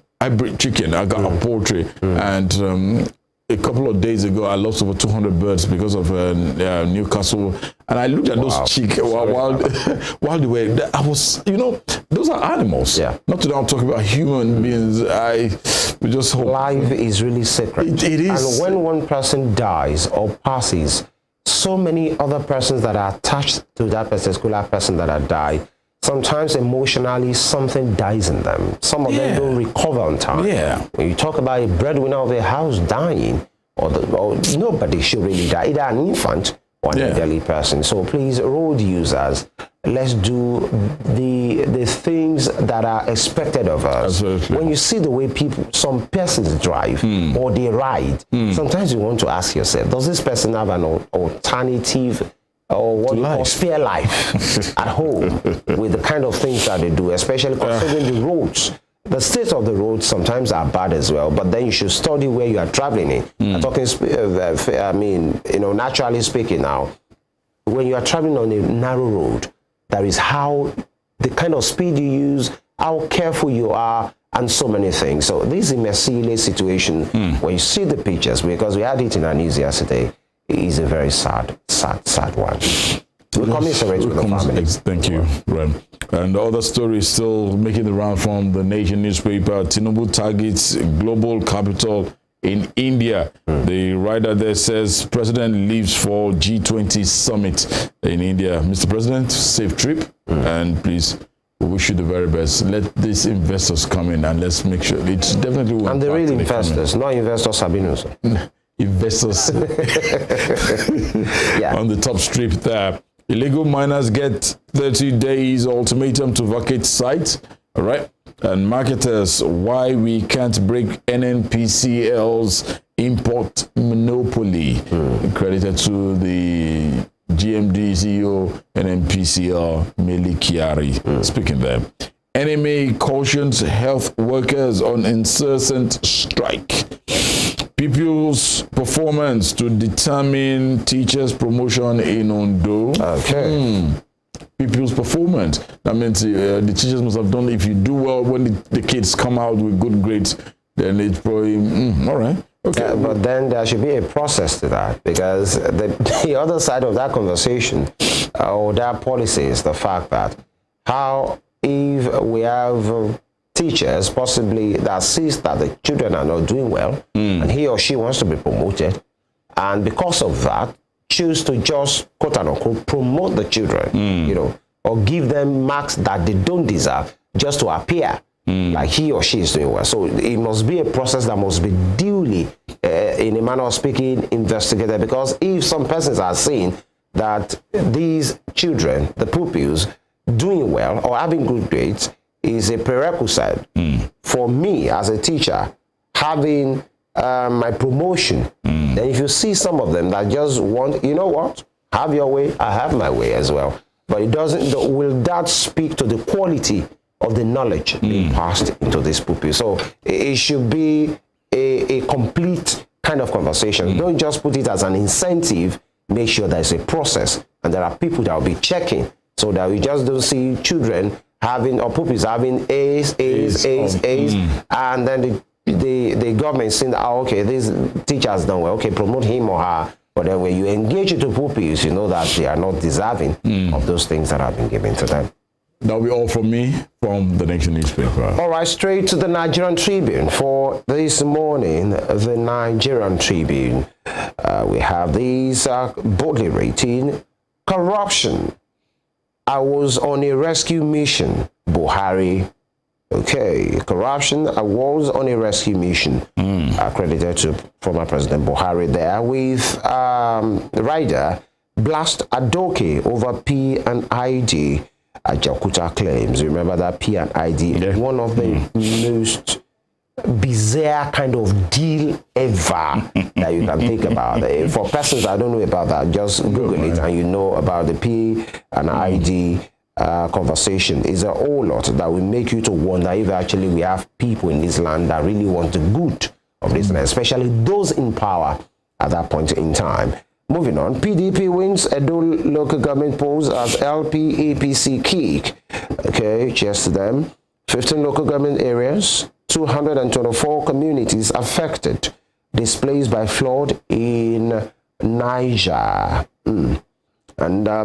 chicken, I got a poultry, and a couple of days ago, I lost over 200 birds because of Newcastle, and I looked at those chickens while they were. I was, you know, those are animals. Not today. I'm talking about human beings. We just hope life is really sacred. It is. And when one person dies or passes, so many other persons that are attached to that particular person that have died. Sometimes emotionally something dies in them. Some of them don't recover on time. When you talk about a breadwinner of a house dying, or nobody should really die, either an infant or an elderly person. So please, road users, let's do the things that are expected of us. Absolutely. When you see the way some persons drive or they ride, sometimes you want to ask yourself, does this person have an alternative or what you call spare life at home with the kind of things that they do, especially considering the roads. The state of the roads sometimes are bad as well, but then you should study where you are traveling in. I'm talking, I mean, you know, naturally speaking now, when you are traveling on a narrow road, that is how the kind of speed you use, how careful you are, and so many things. So this Imesile situation, when you see the pictures, because we had it in our news yesterday, is a very sad one. We commiserate with the family. Thank you, Rem. And the other story is still making the round from the Nation newspaper. Tinubu targets global capital in India. The writer there says President leaves for G20 summit in India. Mr. President, safe trip, and please, we wish you the very best. Let these investors come in and let's make sure it's definitely. And the real investors, not investors Sabinus. Investors Yeah. on the top strip there. Illegal miners get 30 days ultimatum to vacate site. All right. And marketers, why we can't break NNPCL's import monopoly. Credited to the GMD CEO NNPCL Meli Kiari. Speaking there. NMA cautions health workers on incessant strike. Pupils' performance to determine teachers' promotion in Ondo. Okay. Pupils' performance. That means the teachers must have done, if you do well when the kids come out with good grades, then it's probably, all right. Okay. But then there should be a process to that, because the other side of that conversation or that policy is the fact that how if we have teachers possibly that sees that the children are not doing well and he or she wants to be promoted, and because of that choose to just quote unquote promote the children, you know, or give them marks that they don't deserve just to appear like he or she is doing well. So it must be a process that must be duly, in a manner of speaking, investigated, because if some persons are saying that these children, the pupils, doing well or having good grades is a prerequisite for me as a teacher having my promotion, then if you see some of them that just want, you know what, have your way, I have my way as well. But it doesn't, will that speak to the quality of the knowledge being passed into this pupil? So it should be a complete kind of conversation. Don't just put it as an incentive, make sure there's a process and there are people that will be checking, so that we just don't see children having, or pupils having A's, and then the government saying, oh, okay, this teacher has done well, okay, promote him or her. But then when you engage into pupils, you know that they are not deserving of those things that have been given to them. That'll be all from me from the Nation newspaper. All right, straight to the Nigerian Tribune for this morning. The Nigerian Tribune. We have these boldly rating corruption. I was on a rescue mission, Buhari. Okay, corruption. I was on a rescue mission, accredited to former President Buhari there, with rider blast Adoke over P&ID. Ajakuta claims. Remember that P&ID, one of the most bizarre kind of deal ever that you can think about. For persons that don't know about that, just Google it and you know about the P&ID conversation. Is a whole lot that will make you to wonder if actually we have people in this land that really want the good of this land, especially those in power at that point in time. Moving on, PDP wins Edo local government polls as LP APC kick. Okay, cheers to them. 15 local government areas, 224 communities affected, displaced by flood in Niger. And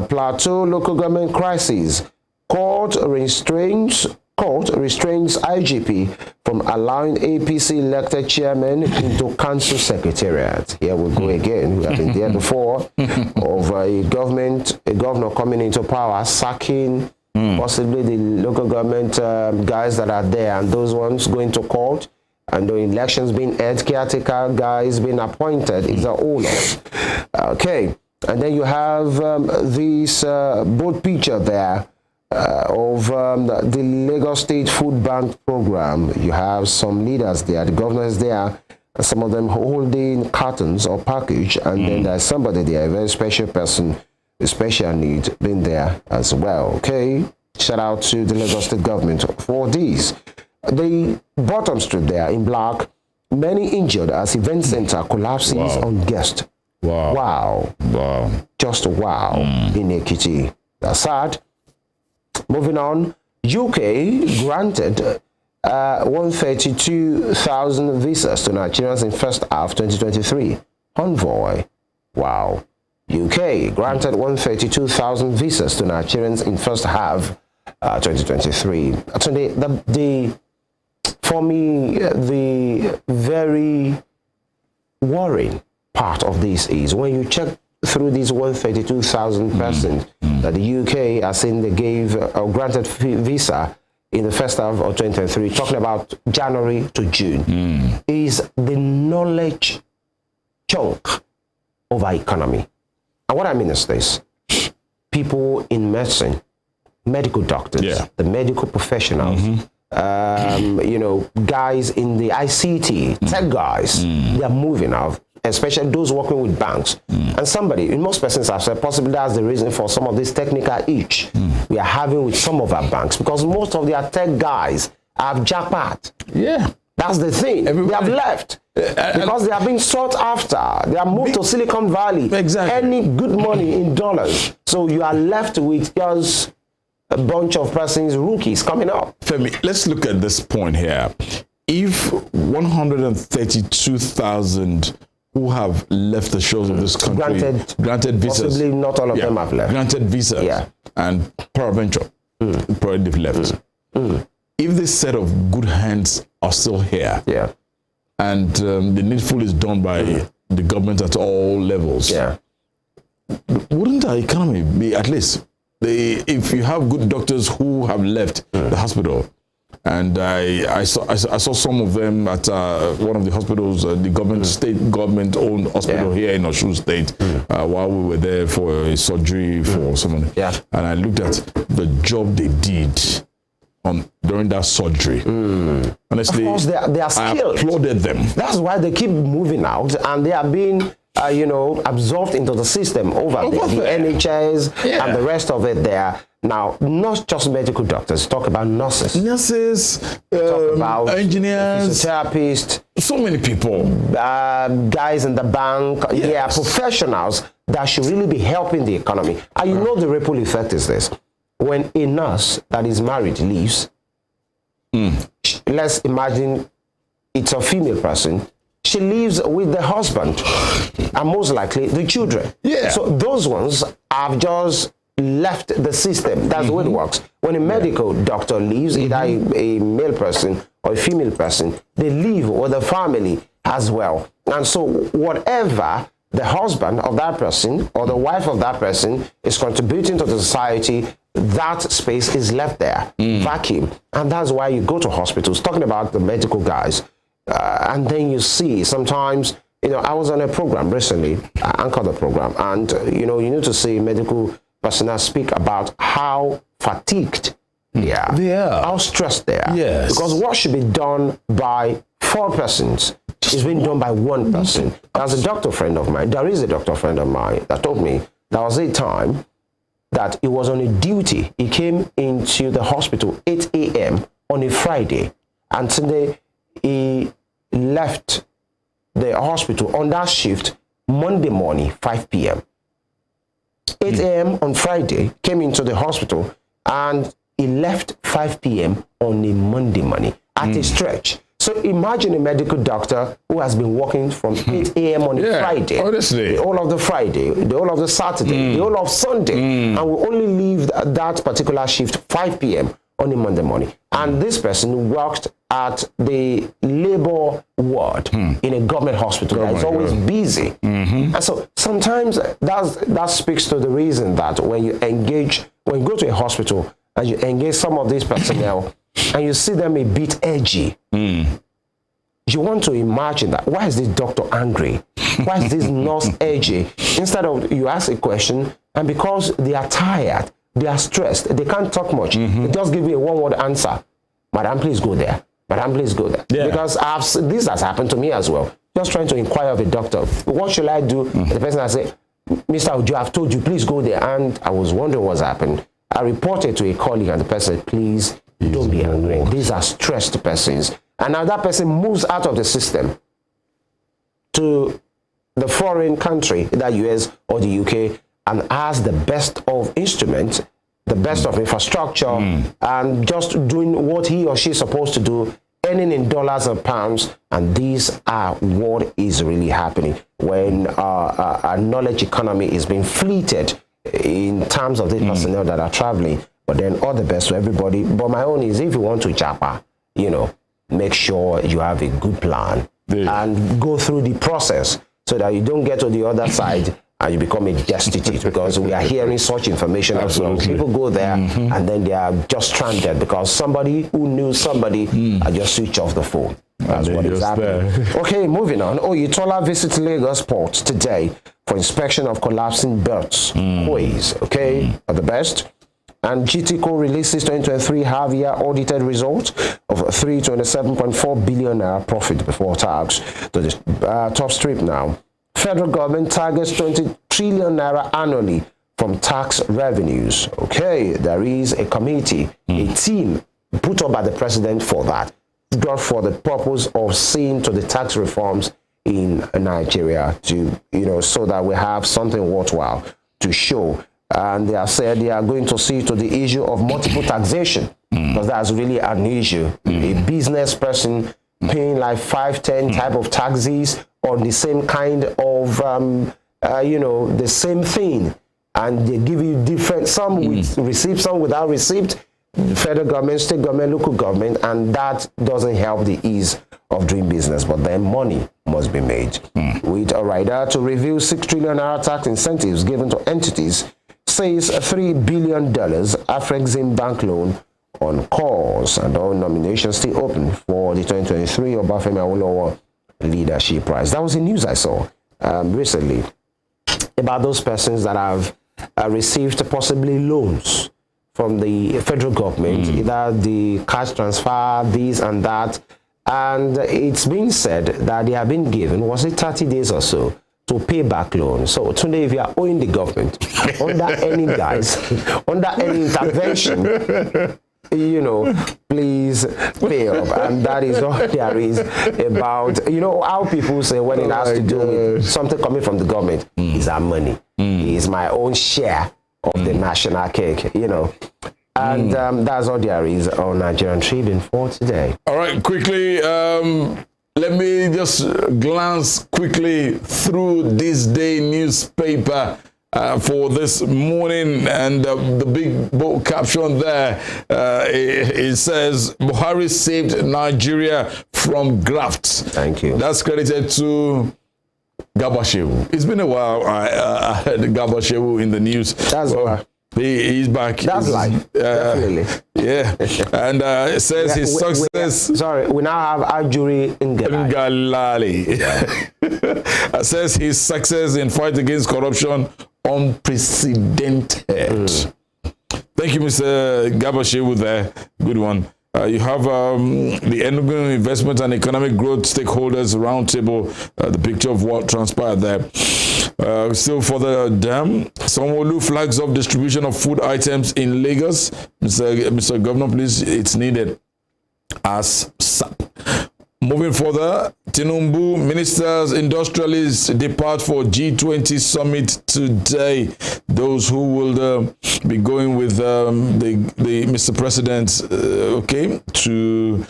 Plateau local government crisis. Court restrains IGP from allowing APC elected chairman into council secretariat. Here we go again. We have been there before of a governor coming into power, sacking possibly the local government guys that are there, and those ones going to court, and the elections being held, caretaker guys being appointed. Is a whole lot. Okay, and then you have this board picture there. Of the Lagos State Food Bank program. You have some leaders there, the governors there, some of them holding cartons or package, and then there's somebody there, a very special person, a special need, being there as well. Okay, shout out to the Lagos State government for these. The bottom strip there in black, many injured as event center collapses on guest. Wow. Just wow. In Ekiti. That's sad. Moving on, UK granted 132,000 visas to Nigerians in first half 2023. Envoy. Wow. UK granted 132,000 visas to Nigerians in first half 2023. For me, the very worrying part of this is when you check through these 132,000 persons that the UK has seen they gave or granted visa in the first half of 2023, talking about January to June, is the knowledge chunk of our economy. And what I mean is this: people in medicine, medical doctors, the medical professionals, you know, guys in the ICT, tech guys, they are moving out, especially those working with banks. And somebody, in most persons have said, possibly that's the reason for some of this technical itch we are having with some of our banks, because most of their tech guys have jackpot. Yeah. That's the thing. Everybody. They have left because they are being sought after. They are moved to Silicon Valley. Exactly. Any good money in dollars. So you are left with just a bunch of persons, rookies coming up. Femi, let's look at this point here. If 132,000 who have left the shores of this country, granted visas, possibly not all of them have left. Granted visas, and peradventure, probably they've left. If this set of good hands are still here, and the needful is done by the government at all levels, wouldn't our economy be at least? If you have good doctors who have left the hospital, and I saw some of them at one of the hospitals, the government, state government-owned hospital here in Osun State, while we were there for a surgery for someone, and I looked at the job they did during that surgery. Honestly, of course, they are skilled. I applauded them. That's why they keep moving out, and they are being, you know, absorbed into the system over the NHS and the rest of it there. Now, not just medical doctors, talk about nurses. Talk about engineers, physiotherapists. So many people. Guys in the bank. Professionals that should really be helping the economy. And you know the ripple effect is this. When a nurse that is married leaves, let's imagine it's a female person, she lives with the husband and most likely the children. So those ones have just left the system. That's the way it works. When a medical doctor leaves, either a male person or a female person, they leave with the family as well. And so whatever the husband of that person or the wife of that person is contributing to the society, that space is left there, vacuum. And that's why you go to hospitals, talking about the medical guys, and then you see sometimes, you know, I was on a program recently, I anchored the program, and, you know, you need to see medical personnel speak about how fatigued they are, how stressed they are. Because what should be done by 4 persons is being done by 1 person. There's a doctor friend of mine, there is a doctor friend of mine that told me there was a time that he was on a duty. He came into the hospital 8 a.m. on a Friday, and Sunday he left the hospital on that shift Monday morning, 5 p.m. 8 a.m. on Friday, came into the hospital, and he left 5 p.m. on a Monday morning at a stretch. So imagine a medical doctor who has been working from 8 a.m. on a Friday, honestly, the whole of the Friday, the whole of the Saturday, the whole of Sunday, and will only leave that particular shift 5 p.m. on a Monday morning. And this person worked at the labor ward in a government hospital that is always busy. And so sometimes that speaks to the reason that when you go to a hospital and you engage some of these personnel and you see them a bit edgy, you want to imagine that. Why is this doctor angry? Why is this nurse edgy? Instead of you ask a question, and because they are tired, they are stressed, they can't talk much, they just give you a one-word answer. Madam, please go there. Madam, please go there. Because this has happened to me as well. Just trying to inquire of a doctor, what should I do? The person I say, Mr. Ojo, I've told you, please go there. And I was wondering what's happened. I reported to a colleague, and the person said, please don't be angry. These are stressed persons. And now that person moves out of the system to the foreign country, either US or the UK, and has the best of instruments, the best of infrastructure, and just doing what he or she is supposed to do, earning in dollars and pounds. And these are what is really happening. when a knowledge economy is being fleeted in terms of the personnel that are traveling. But then all the best to everybody. But my own is, if you want to japa, you know, make sure you have a good plan and go through the process so that you don't get to the other side and you become a destitute, because we are hearing such information as well. People go there and then they are just stranded because somebody who knew somebody just switch off the phone. That's what is happening. Okay, moving on. Oyetola visits Lagos port today for inspection of collapsing berths. Quays, okay, are the best. And GTCO releases 2023 half-year audited results of 327.4 billion naira profit before tax. To the top strip now. Federal government targets 20 trillion naira annually from tax revenues. Okay, there is a committee, a team put up by the president for that, for the purpose of seeing to the tax reforms in Nigeria, to, you know, so that we have something worthwhile to show. And they have said they are going to see to the issue of multiple taxation, because that's really an issue. A business person paying like 5-10 type of taxes on the same kind of, you know, the same thing, and they give you different, some with receipt, some without receipt, federal government, state government, local government, and that doesn't help the ease of doing business. But then money must be made. With a rider to review 6 trillion naira tax incentives given to entities, says $3 billion Afrexim bank loan on course, and all nominations still open for the 2023 Obafemi Awolowo Leadership Prize. That was the news I saw recently about those persons that have received possibly loans from the federal government, either the cash transfer, this and that, and it's been said that they have been given, was it 30 days or so, to pay back loans. So today, if you are owing the government under any guise, under any intervention, you know, please pay up. And that is all there is about, you know, how people say when it has to do with something coming from the government, is our money, is my own share of the national cake, you know. And that's all there is on Nigerian Tribune for today. All right, quickly, let me just glance quickly through this day newspaper for this morning, and the big bold caption there, it says, Buhari saved Nigeria from graft. Thank you. That's credited to Gabashewu. It's been a while I heard Gabashewu in the news. That's why. He's back. That's life, definitely. Yeah, and it says his success. We now have Ajuri Ngalali. It says his success in fight against corruption unprecedented. Thank you, Mr. Gabashewu there. Good one. You have the Enugu Investment and Economic Growth Stakeholders Roundtable, the picture of what transpired there. Still further down, Sanwo-Olu flags off distribution of food items in Lagos. Mr. Governor, please, it's needed as SAP. Moving further, Tinubu, ministers, industrialists depart for G20 summit today. Those who will be going with the Mr. President, okay, to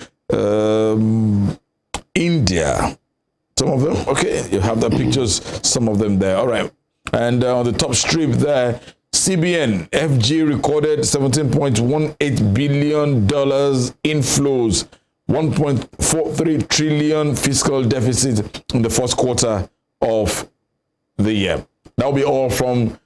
India. Some of them, okay, you have the pictures, some of them there. All right. And on the top strip there, CBN, FG recorded $17.18 billion inflows, 1.43 trillion fiscal deficit in the first quarter of the year. That will be all from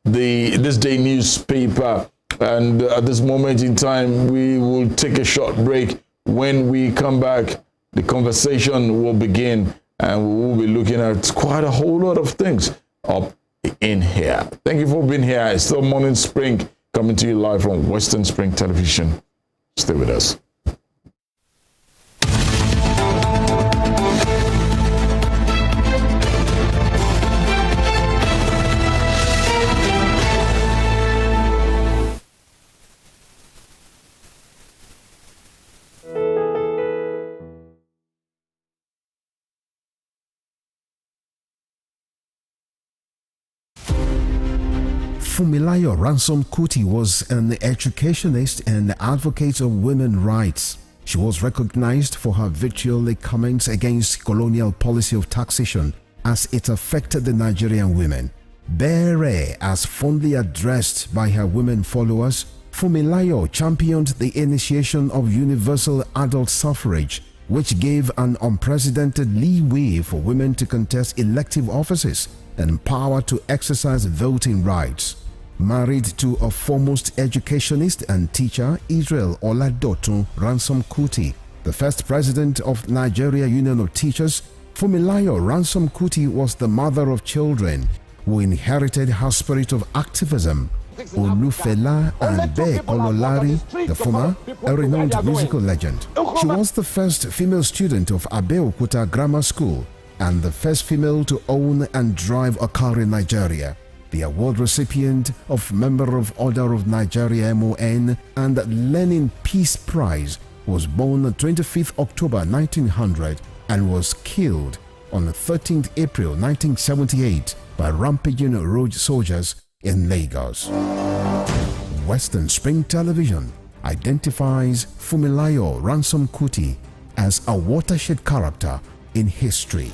this day newspaper. And at this moment in time, we will take a short break. When we come back, the conversation will begin, and we will be looking at quite a whole lot of things up in here. Thank you for being here. It's still Morning Spring, coming to you live from Western Spring Television. Stay with us. Fumilayo Ransom Kuti was an educationist and advocate of women's rights. She was recognized for her vitriolic comments against colonial policy of taxation as it affected the Nigerian women. Bere, as fondly addressed by her women followers, Funmilayo championed the initiation of universal adult suffrage, which gave an unprecedented leeway for women to contest elective offices and power to exercise voting rights. Married to a foremost educationist and teacher, Israel Oladotun Ransom Kuti, the first president of Nigeria Union of Teachers, Funmilayo Ransom Kuti was the mother of children who inherited her spirit of activism. Olufela and Be Kololari, the former, a renowned musical legend. She was the first female student of Abeokuta Grammar School and the first female to own and drive a car in Nigeria. The award recipient of Member of Order of Nigeria MON and Lenin Peace Prize, was born on 25th October 1900 and was killed on 13th April 1978 by rampaging road soldiers in Lagos. Western Spring Television identifies Funmilayo Ransom Kuti as a watershed character in history.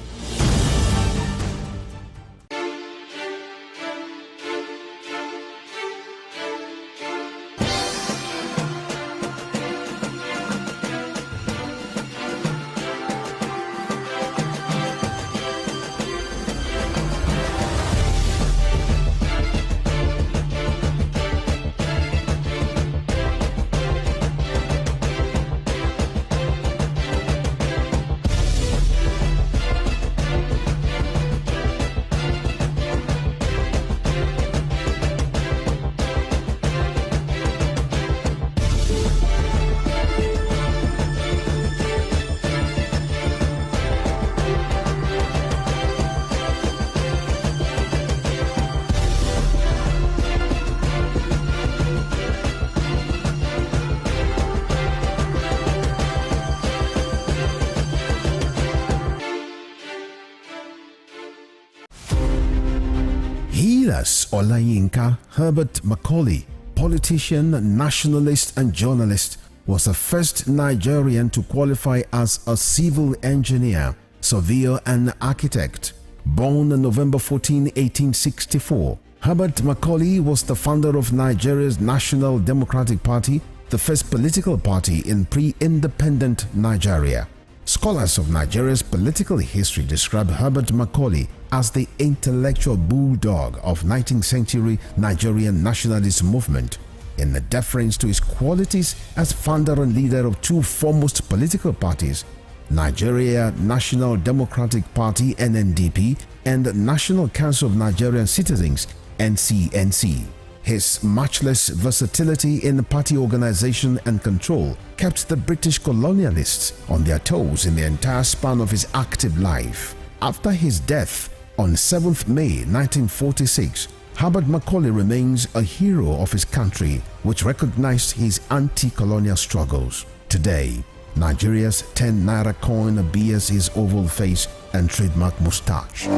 Olayinka Herbert Macaulay, politician, nationalist and journalist, was the first Nigerian to qualify as a civil engineer, surveyor and architect. Born on November 14, 1864, Herbert Macaulay was the founder of Nigeria's National Democratic Party, the first political party in pre-independent Nigeria. Scholars of Nigeria's political history describe Herbert Macaulay as the intellectual bulldog of 19th century Nigerian nationalist movement, in deference to his qualities as founder and leader of two foremost political parties, Nigeria National Democratic Party (NNDP) and National Council of Nigerian Citizens (NCNC). His matchless versatility in party organization and control kept the British colonialists on their toes in the entire span of his active life. After his death on 7th May 1946, Herbert Macaulay remains a hero of his country, which recognized his anti-colonial struggles. Today, Nigeria's 10 naira coin bears his oval face and trademark moustache.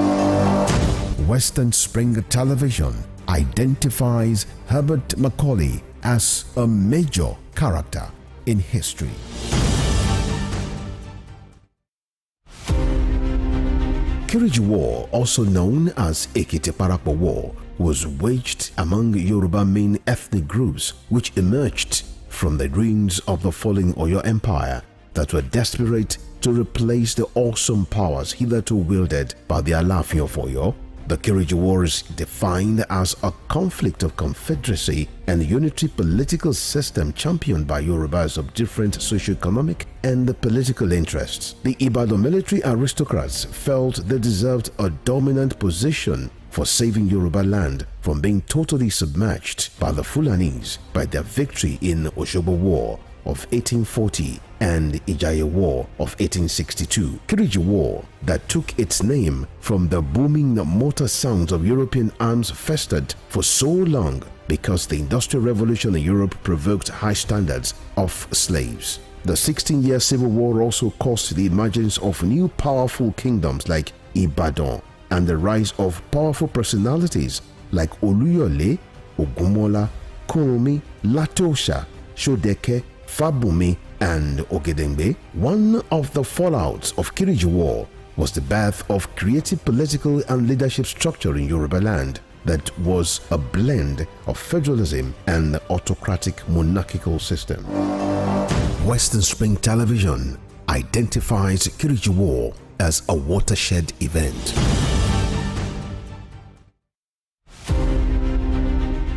Western Spring Television identifies Herbert Macaulay as a major character in history. Kiriji War, also known as Ekiti-Parapa War, was waged among Yoruba main ethnic groups which emerged from the ruins of the falling Oyo Empire that were desperate to replace the awesome powers hitherto wielded by the Alaafin of Oyo. The Kiriji War is defined as a conflict of confederacy and unitary political system championed by Yorubas of different socio-economic and political interests. The Ibadan military aristocrats felt they deserved a dominant position for saving Yoruba land from being totally submerged by the Fulanis by their victory in Osogbo War of 1840 and Ijaye War of 1862. Kiriji War, that took its name from the booming motor sounds of European arms festered for so long because the Industrial Revolution in Europe provoked high standards of slaves. The 16-year Civil War also caused the emergence of new powerful kingdoms like Ibadan and the rise of powerful personalities like Oluyole, Ogunmola, Kunmi, Latosha, Shodeke, Fabumi, and Ogedengbe. One of the fallouts of Kiriji War was the birth of creative political and leadership structure in Yoruba land that was a blend of federalism and the autocratic monarchical system. Western Spring Television identifies Kiriji War as a watershed event.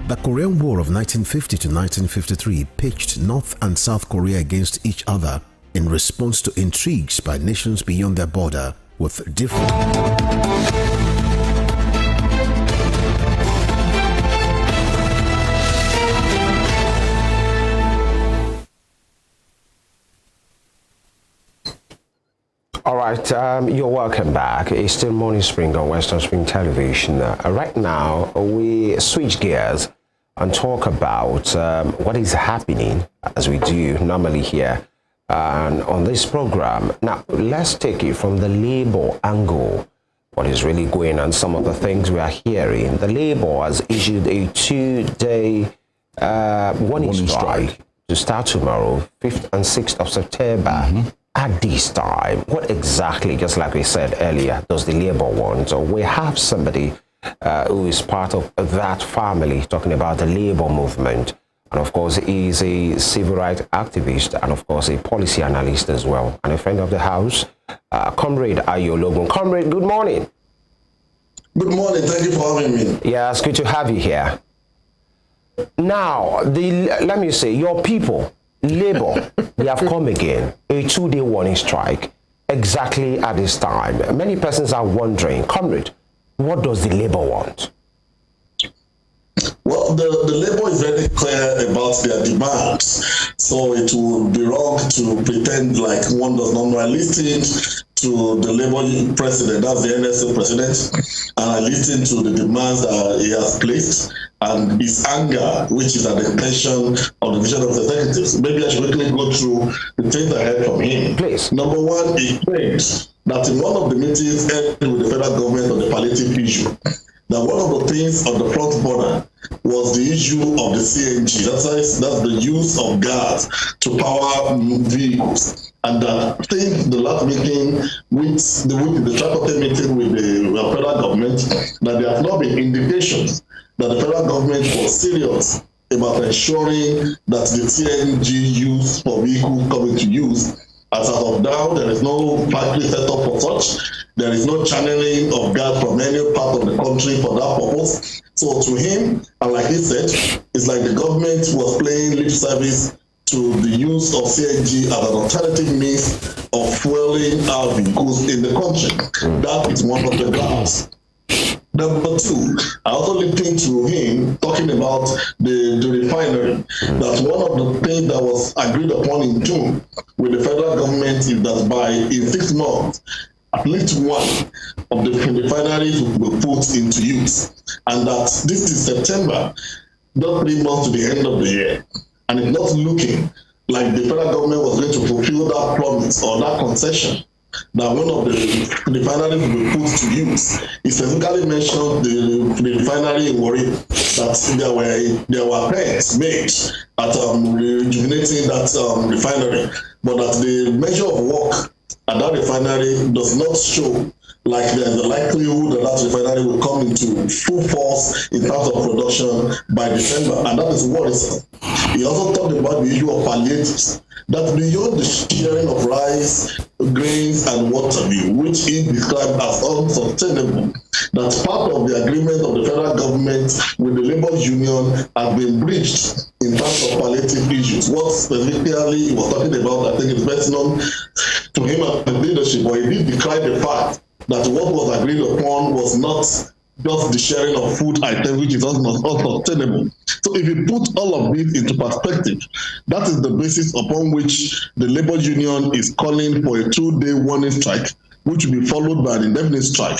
The Korean War of 1950 to 1953 pitched North and South Korea against each other in response to intrigues by nations beyond their border with different... All right, you're welcome back. It's still Morning Spring on Western Spring Television. Right now, we switch gears and talk about what is happening, as we do normally here on this program. Now, let's take it from the labor angle. What is really going on, some of the things we are hearing. The labor has issued a 2-day warning strike to start tomorrow, 5th and 6th of September. At this time, what exactly, just like we said earlier, does the labor want? So we have somebody who is part of that family talking about the labor movement. And of course, he's a civil rights activist and of course a policy analyst as well. And a friend of the house, Comrade Ayologun. Comrade, good morning. Good morning. Thank you for having me. Yeah, it's good to have you here. Now, let me say, your people, labor, they have come again, a 2-day warning strike, exactly at this time. Many persons are wondering, Comrade, what does the labor want? Well, the labor is very clear about their demands, so it would be wrong to pretend like one does not know. I listened to the labor president, that's the NSA president, and I listened to the demands that he has placed and his anger, which is an extension of the vision of the executives. Maybe I should quickly go through the things I heard from him. Please. Number one, he claims that in one of the meetings held with the federal government on the palliative issue, that one of the things on the front burner was the issue of the CNG. That's the use of gas to power vehicles. And that since the last meeting with the tripartite meeting with the federal government, that there have not been indications that the federal government was serious about ensuring that the CNG used for vehicles coming to use. As of now, there is no factory set up for such. There is no channeling of gas from any part of the country for that purpose. So to him, and like he said, it's like the government was playing lip service to the use of CNG as an alternative means of fueling our vehicles in the country. That is one of the grounds. Number two, I also listened to him talking about the refinery. That one of the things that was agreed upon in June with the federal government is that in 6 months, at least one of the refineries will be put into use. And that this is September, just 3 months to the end of the year. And it's not looking like the federal government was going to fulfill that promise or that concession that one of the refineries will be put to use. He specifically mentioned the refinery in Warri, that there were plans made at rejuvenating that refinery, but that the measure of work at that refinery does not show like there's a likelihood that that refinery will come into full force in terms of production by December, and that is worrisome. He also talked about the issue of palliatives, that beyond the sharing of rice, grains, and water, which he described as unsustainable, that part of the agreement of the federal government with the labor union has been breached in terms of palliative issues. What specifically he was talking about, I think it's best known to him as the leadership, but he did decry the fact that what was agreed upon was not just the sharing of food items, which is unsustainable. So if you put all of this into perspective, that is the basis upon which the labor union is calling for a 2-day warning strike, which will be followed by an indefinite strike.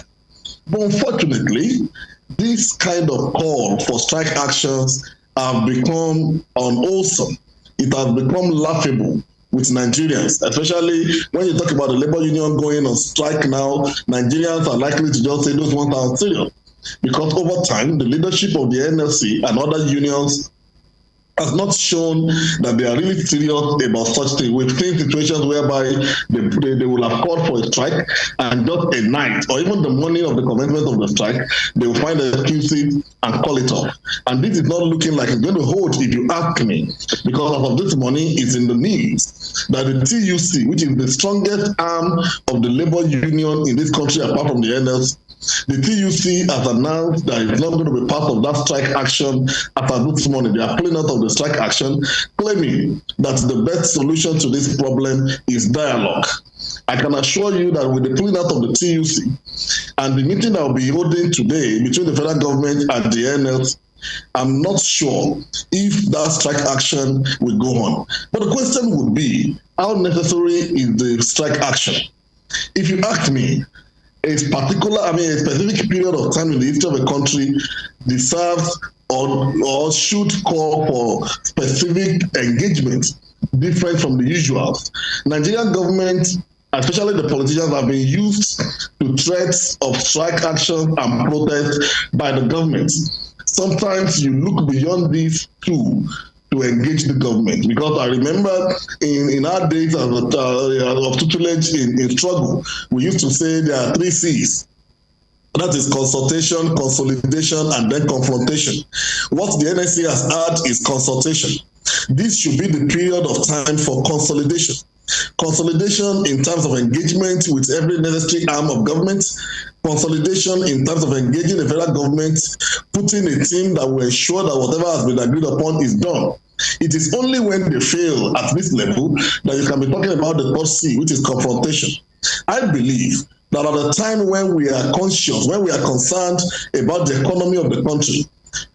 But unfortunately, this kind of call for strike actions have become unwholesome. It has become laughable with Nigerians, especially when you talk about the labor union going on strike now. Nigerians are likely to just say those ones are serious, because over time, the leadership of the NLC and other unions has not shown that they are really serious about such things. We've seen situations whereby they will have called for a strike, and just a night or even the morning of the commencement of the strike, they will find excuses and call it off. And this is not looking like it's going to hold, if you ask me, because as of this morning, it's in the news that the TUC, which is the strongest arm of the labor union in this country apart from the NLC, the TUC has announced that it's not going to be part of that strike action after this morning. They are pulling out of the strike action, claiming that the best solution to this problem is dialogue. I can assure you that with the pulling out of the TUC and the meeting that will be holding today between the federal government and the NLC, I'm not sure if that strike action will go on. But the question would be, how necessary is the strike action? If you ask me, a specific period of time in the history of a country deserves or should call for specific engagement different from the usuals. Nigerian government, especially the politicians, have been used to threats of strike action and protest by the government. Sometimes you look beyond these two to engage the government, because I remember in our days of tutelage in struggle, we used to say there are 3 C's. That is consultation, consolidation, and then confrontation. What the NSC has had is consultation. This should be the period of time for consolidation. Consolidation in terms of engagement with every necessary arm of government, consolidation in terms of engaging the federal government, putting a team that will ensure that whatever has been agreed upon is done. It is only when they fail at this level that you can be talking about the third C, which is confrontation. I believe that at the time when we are conscious, when we are concerned about the economy of the country,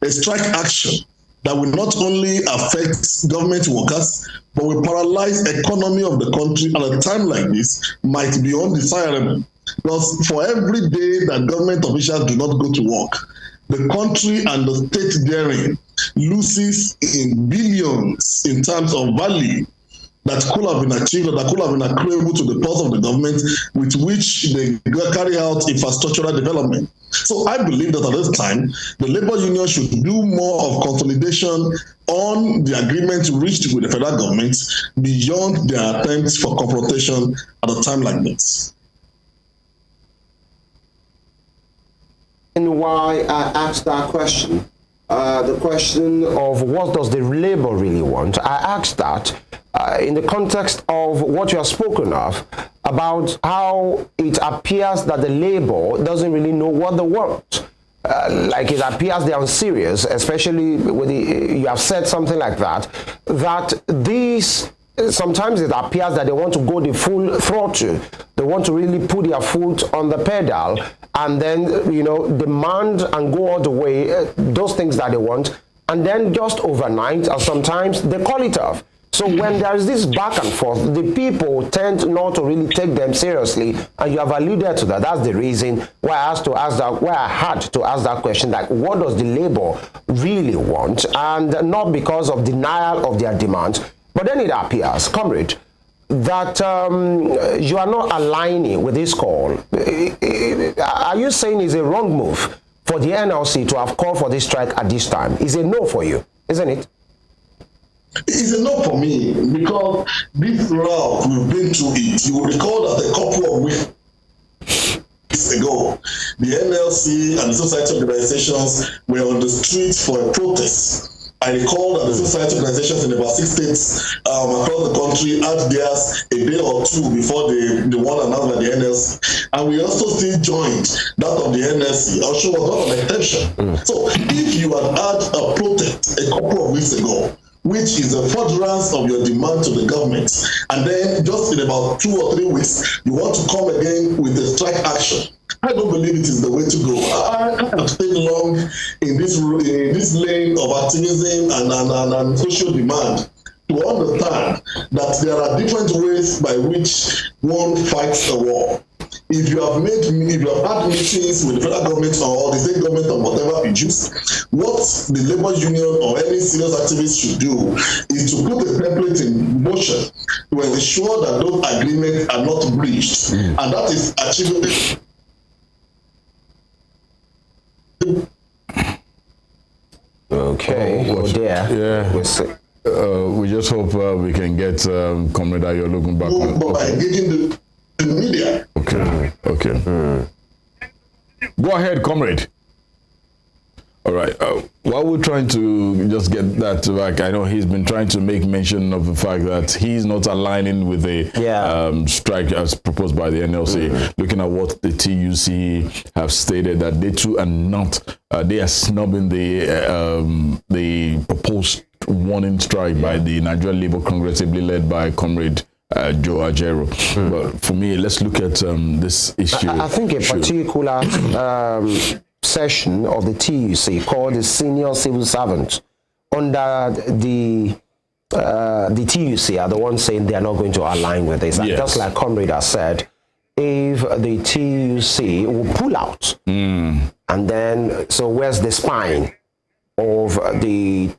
a strike action that will not only affect government workers, but will paralyze the economy of the country at a time like this might be undesirable. Because for every day that government officials do not go to work, the country and the state therein loses in billions in terms of value that could have been achieved, or that could have been accruable to the purse of the government with which they carry out infrastructural development. So I believe that at this time, the labor union should do more of consolidation on the agreement reached with the federal government beyond their attempts for confrontation at a time like this. And why I asked that question, the question of what does the labor really want, I asked that in the context of what you have spoken of, about how it appears that the labor doesn't really know what they want. Like it appears they are serious, especially with you have said something like that, that these, sometimes it appears that they want to go the full throttle. They want to really put their foot on the pedal and then, you know, demand and go all the way, those things that they want, and then just overnight, or sometimes they call it off. So when there is this back and forth, the people tend not to really take them seriously, and you have alluded to that. That's the reason why I had to ask that question, like, what does the labor really want? And not because of denial of their demands, but then it appears, comrade, that you are not aligning with this call. Are you saying it's a wrong move for the NLC to have called for this strike at this time? It's a no for you, isn't it? It's a no for me, because this route, we've been through it. You will recall that a couple of weeks ago, the NLC and the society organizations were on the streets for a protest. I recall that the society organizations in about 6 states across the country had theirs a day or two before the one announced by the NLC. And we also still joined that of the NLC. Also was not an exception. So if you had had a protest a couple of weeks ago, which is a furtherance of your demand to the government, and then just in about 2 or 3 weeks, you want to come again with a strike action, I don't believe it is the way to go. I have stayed long in this lane of activism and social demand to understand that there are different ways by which one fights a war. If you have had meetings with the federal government or the state government or whatever you choose, what the labor union or any serious activist should do is to put a template in motion to ensure that those agreements are not breached, and that is achievable. Okay. Okay. Oh, dear. Yeah. We'll see. We just hope we can get Comrade Ayologun back on. But by engaging the media. Okay. Okay. Go ahead, Comrade. All right. While we're trying to just get that back, I know he's been trying to make mention of the fact that he's not aligning with the strike as proposed by the NLC. Looking at what the TUC have stated, that they too are not, they are snubbing the proposed warning strike by the Nigerian Labour Congress, ably led by Comrade Joe Ajero. But for me, let's look at this issue. I think a particular session of the TUC called the Senior Civil Servant under the TUC are the ones saying they are not going to align with this. And just like Comrade has said, if the TUC will pull out, and then so where's the spine of the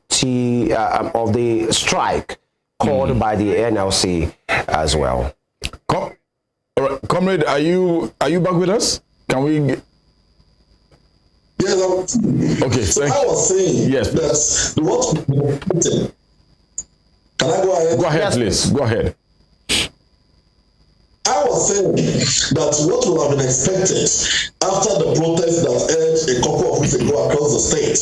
strike called by the NLC as well? All right, Comrade, are you back with us? Can we? Yes. Okay. So I was saying that what. Can I go ahead? Go ahead, please. Go ahead. I was saying that what would have been expected after the protest that aired a couple of weeks ago across the state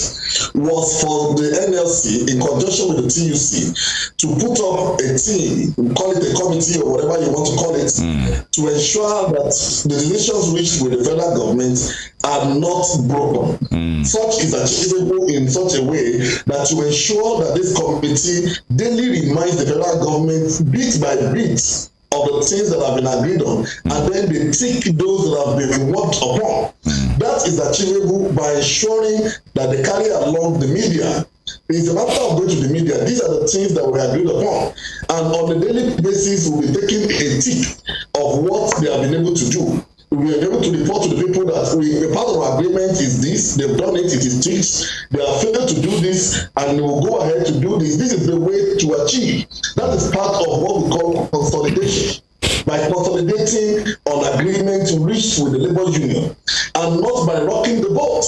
was for the NLC, in conjunction with the TUC, to put up a team, call it a committee or whatever you want to call it, to ensure that the decisions reached with the federal government are not broken. Such is achievable in such a way that to ensure that this committee daily reminds the federal government bit by bit of the things that have been agreed on, and then they tick those that have been worked upon. That is achievable by ensuring that they carry along the media. It's a matter of going to the media. These are the things that we agreed upon, and on a daily basis we'll be taking a tick of what they have been able to do. We are able to report to the people that a part of our agreement is this, they've done it, it is ticked, they have failed to do this, and they will go ahead to do this. This is the way to achieve. That is part of what we call consolidation. By consolidating on agreement reached with the labor union, and not by rocking the boat.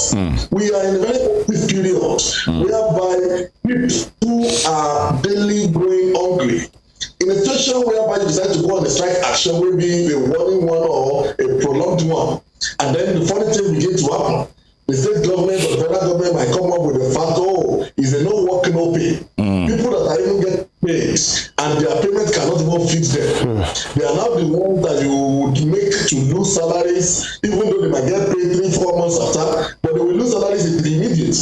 We are in a very active period whereby people who are daily going hungry. In a situation whereby you decide to go on a strike action, maybe a warning one or a prolonged one, and then the funny thing begins to happen. The state government or the federal government might come up with a fact, is a no work, no pay. People that are even getting paid and their payment cannot even feed them. They are now the ones that you would make to lose salaries, even though they might get paid 3-4 months after, but they will lose salaries immediately.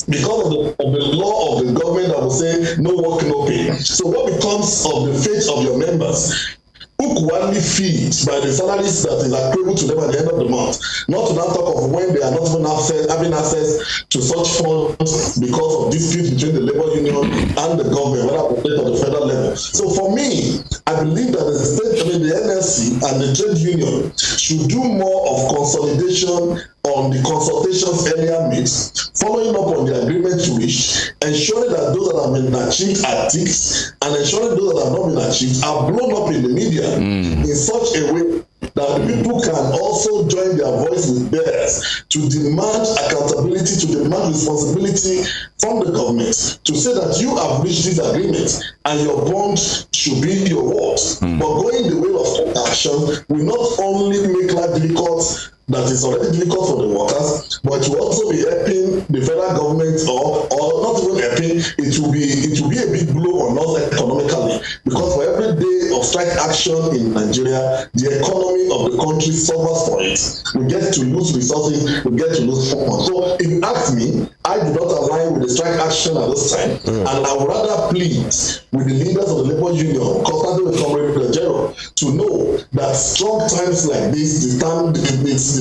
Because of the law of the government that will say no work, no pay. So what becomes of the fate of your members who could only feed by the salaries that is accruable to them at the end of the month, not to now talk of when they are not even having access to such funds because of disputes between the labor union and the government, whether at the state or the federal level. So for me, I believe that the NLC and the trade union should do more of consolidation on the consultations earlier made, following up on the agreement reached, ensuring that those that have been achieved are ticked, and ensuring those that have not been achieved are blown up in the media in such a way that the people can also join their voice with theirs to demand accountability, to demand responsibility from the government, to say that you have reached this agreement and your bond should be your word. But going the way of action will not only make life difficult, that is already difficult for the workers, but it will also be helping the federal government, or not even helping, it will be a big blow on us economically, because for every day of strike action in Nigeria, the economy of the country suffers for it. We get to lose resources, we get to lose funds. So if you ask me, I do not align with the strike action at this time, and I would rather plead with the leaders of the labor union, constantly with Comrade Jero, to know that strong times like this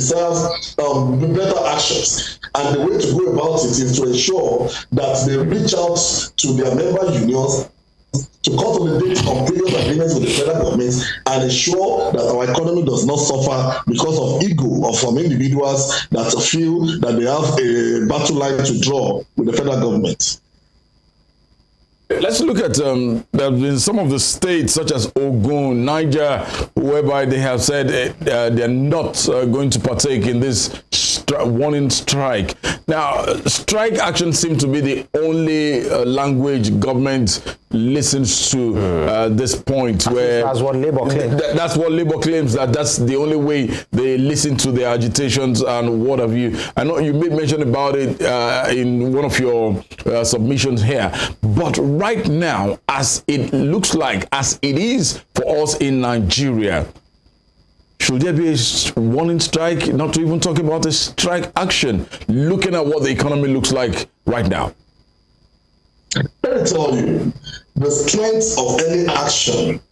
deserves better actions. And the way to go about it is to ensure that they reach out to their member unions to consolidate on previous agreements with the federal government and ensure that our economy does not suffer because of ego of some individuals that feel that they have a battle line to draw with the federal government. Let's look at there have been some of the states such as Ogun, Niger, whereby they have said they're not going to partake in this warning strike Now, strike action seems to be the only language government listens to this point. Where that's what Labour claims. That's what Labour claims, that that's the only way they listen to their agitations and what have you. I know you made mention about it in one of your submissions here. But right now, as it looks like, as it is for us in Nigeria, should there be a warning strike? Not to even talk about a strike action, looking at what the economy looks like right now. Let me tell you, the strength of any action,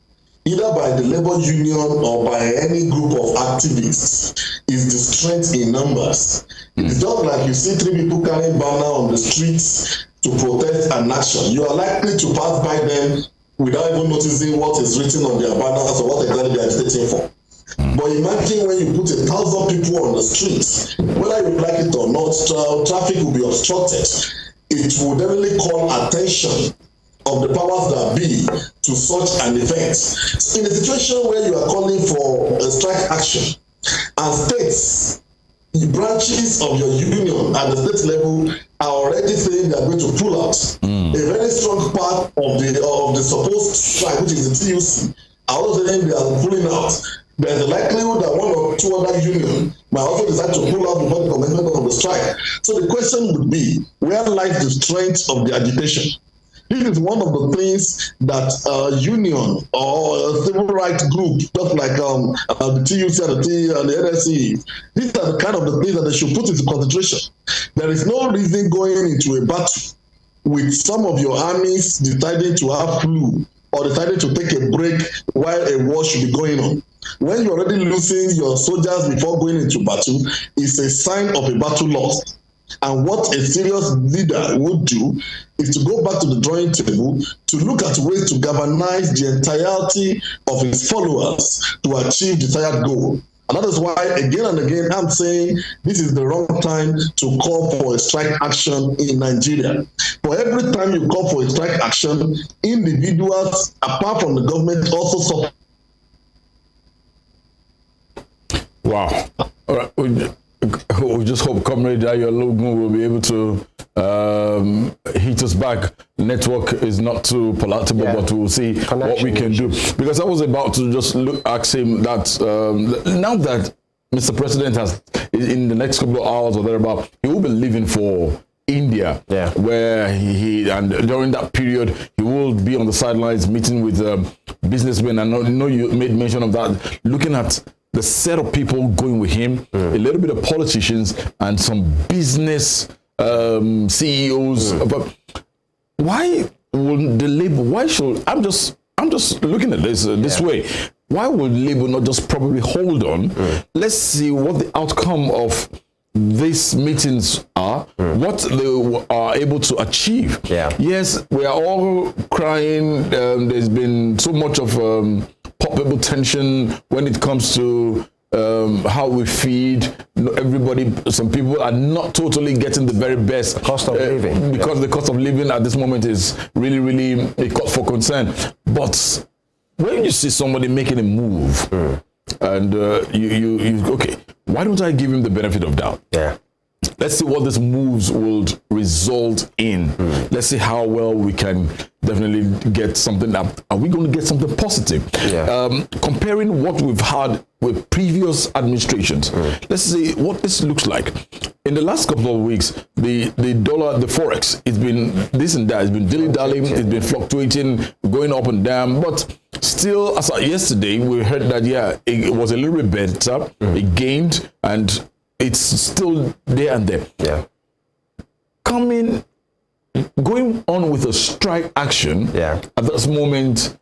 either by the labor union or by any group of activists, is the strength in numbers. It's just like you see 3 people carrying banner on the streets to protest an action. You are likely to pass by them without even noticing what is written on their banners or what exactly they are agitating for. But imagine when you put 1,000 people on the streets, whether you like it or not, traffic will be obstructed. It will definitely call attention of the powers that be to such an event. In a situation where you are calling for a strike action and states, the branches of your union at the state level are already saying they are going to pull out, a very strong part of the supposed strike, which is the TUC, are also saying they are pulling out. There's a likelihood that 1 or 2 other unions might also decide to pull out before the commencement of the strike. So the question would be, where lies the strength of the agitation? This is one of the things that a union or a civil rights group, just like the TUC and the NSC, these are the kind of the things that they should put into consideration. There is no reason going into a battle with some of your armies deciding to have flu or deciding to take a break while a war should be going on. When you're already losing your soldiers before going into battle, it's a sign of a battle lost. And what a serious leader would do is to go back to the drawing table to look at ways to galvanize the entirety of his followers to achieve desired goal. And that is why, again and again, I'm saying this is the wrong time to call for a strike action in Nigeria. For every time you call for a strike action, individuals, apart from the government, also suffer. Wow. All right. We just hope, Comrade Ayologun, will be able to hit us back. Network is not too palatable, but we'll see what we can do. Because I was about to just ask him that now that Mr. President has, in the next couple of hours or thereabout, he will be leaving for India, where he and during that period he will be on the sidelines meeting with businessmen. And I know you made mention of that, looking at the set of people going with him, a little bit of politicians and some business CEOs. But why would the Labour? Why should I'm just looking at this way? Why would Labour not just probably hold on? Let's see what the outcome of these meetings are, what they are able to achieve. Yes, we are all crying. There's been so much of palpable tension when it comes to how we feed. Everybody, some people are not totally getting the very best cost of living, because the cost of living at this moment is really, really a cause for concern. But when you see somebody making a move, and you okay, why don't I give him the benefit of doubt? Let's see what these moves will result in. Let's see how well we can definitely get something up. Are we going to get something positive? Comparing what we've had with previous administrations, let's see what this looks like. In the last couple of weeks, the dollar, the forex, it's been this and that, it's been dilly-dallying, it's been fluctuating, going up and down, but still, as of yesterday, we heard that, it was a little bit better, it gained, and it's still there and there. Going on with a strike action at this moment,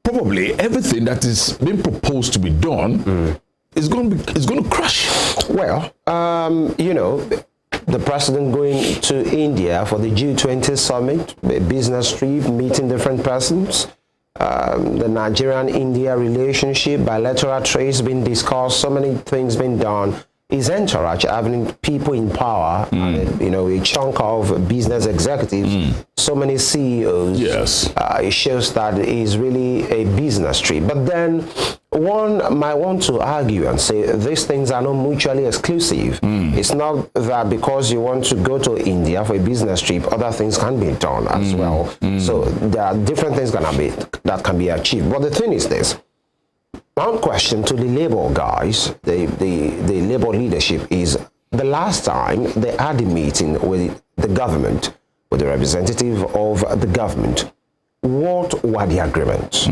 probably everything that is being proposed to be done is going to crash. Well, you know, the president going to India for the G20 summit, a business trip, meeting different persons. The Nigerian-India relationship, bilateral trade being discussed, so many things being done. His entourage, having people in power, you know, a chunk of business executives, so many CEOs. It shows that it is really a business trip. But then one might want to argue and say these things are not mutually exclusive. It's not that because you want to go to India for a business trip, other things can be done as well. So there are different things that can be achieved. But the thing is this. One question to the Labour guys, the Labour leadership, is the last time they had a meeting with the government, with the representative of the government, what were the agreements?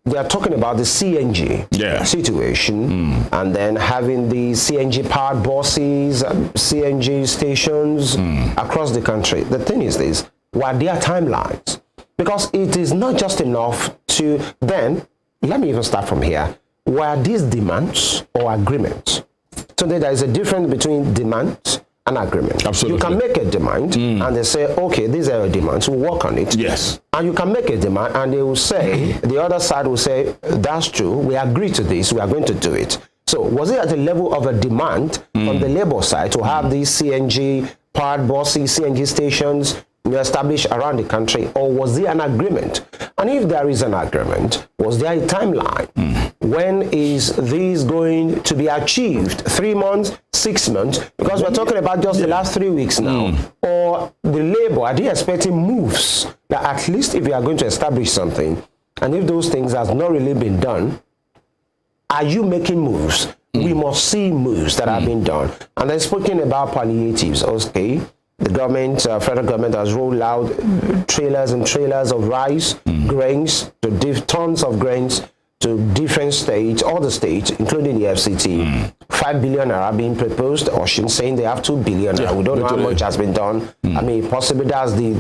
They are talking about the CNG situation, and then having the CNG powered buses, CNG stations across the country. The thing is this, what are their timelines? Because it is not just enough to then, let me even start from here, were these demands or agreements? So there is a difference between demands and agreement. Absolutely. You can make a demand and they say, okay, these are your demands, we'll work on it. Yes. And you can make a demand and they will say, the other side will say, that's true, we agree to this, we are going to do it. So was it at the level of a demand from the Labour side to have these CNG powered buses, CNG stations established around the country, or was there an agreement? And if there is an agreement, was there a timeline? When is this going to be achieved? 3 months, 6 months? Because we're talking about just the last 3 weeks now. Or the Labour, are they expecting moves? That at least if you are going to establish something, and if those things have not really been done, are you making moves? We must see moves that have been done. And then speaking about palliatives, okay, the government, federal government has rolled out trailers and trailers of rice, grains, tons of grains to different states, all the states, including the FCT. 5 billion are being proposed. Ocean saying they have 2 billion. We don't know how much has been done. I mean, possibly that's the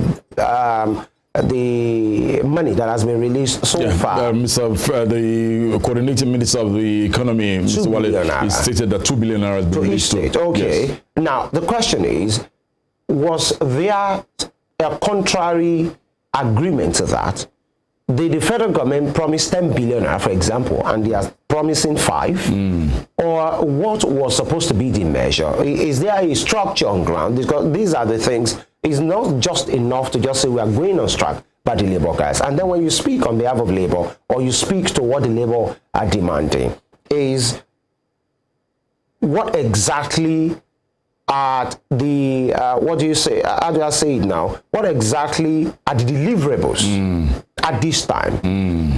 money that has been released so far. The coordinating minister of the economy, Mr. Wale, he stated that 2 billion has been released. Okay. Yes. Now, the question is, was there a contrary agreement to that? Did the federal government promise 10 billion, for example, and they are promising 5? Or what was supposed to be the measure? Is there a structure on ground? Because these are the things. It's not just enough to just say we are going on strike by the Labour guys. And then when you speak on behalf of Labour, or you speak to what the Labour are demanding, is what exactly at the, what do you say, how do I say it now? What exactly are the deliverables at this time?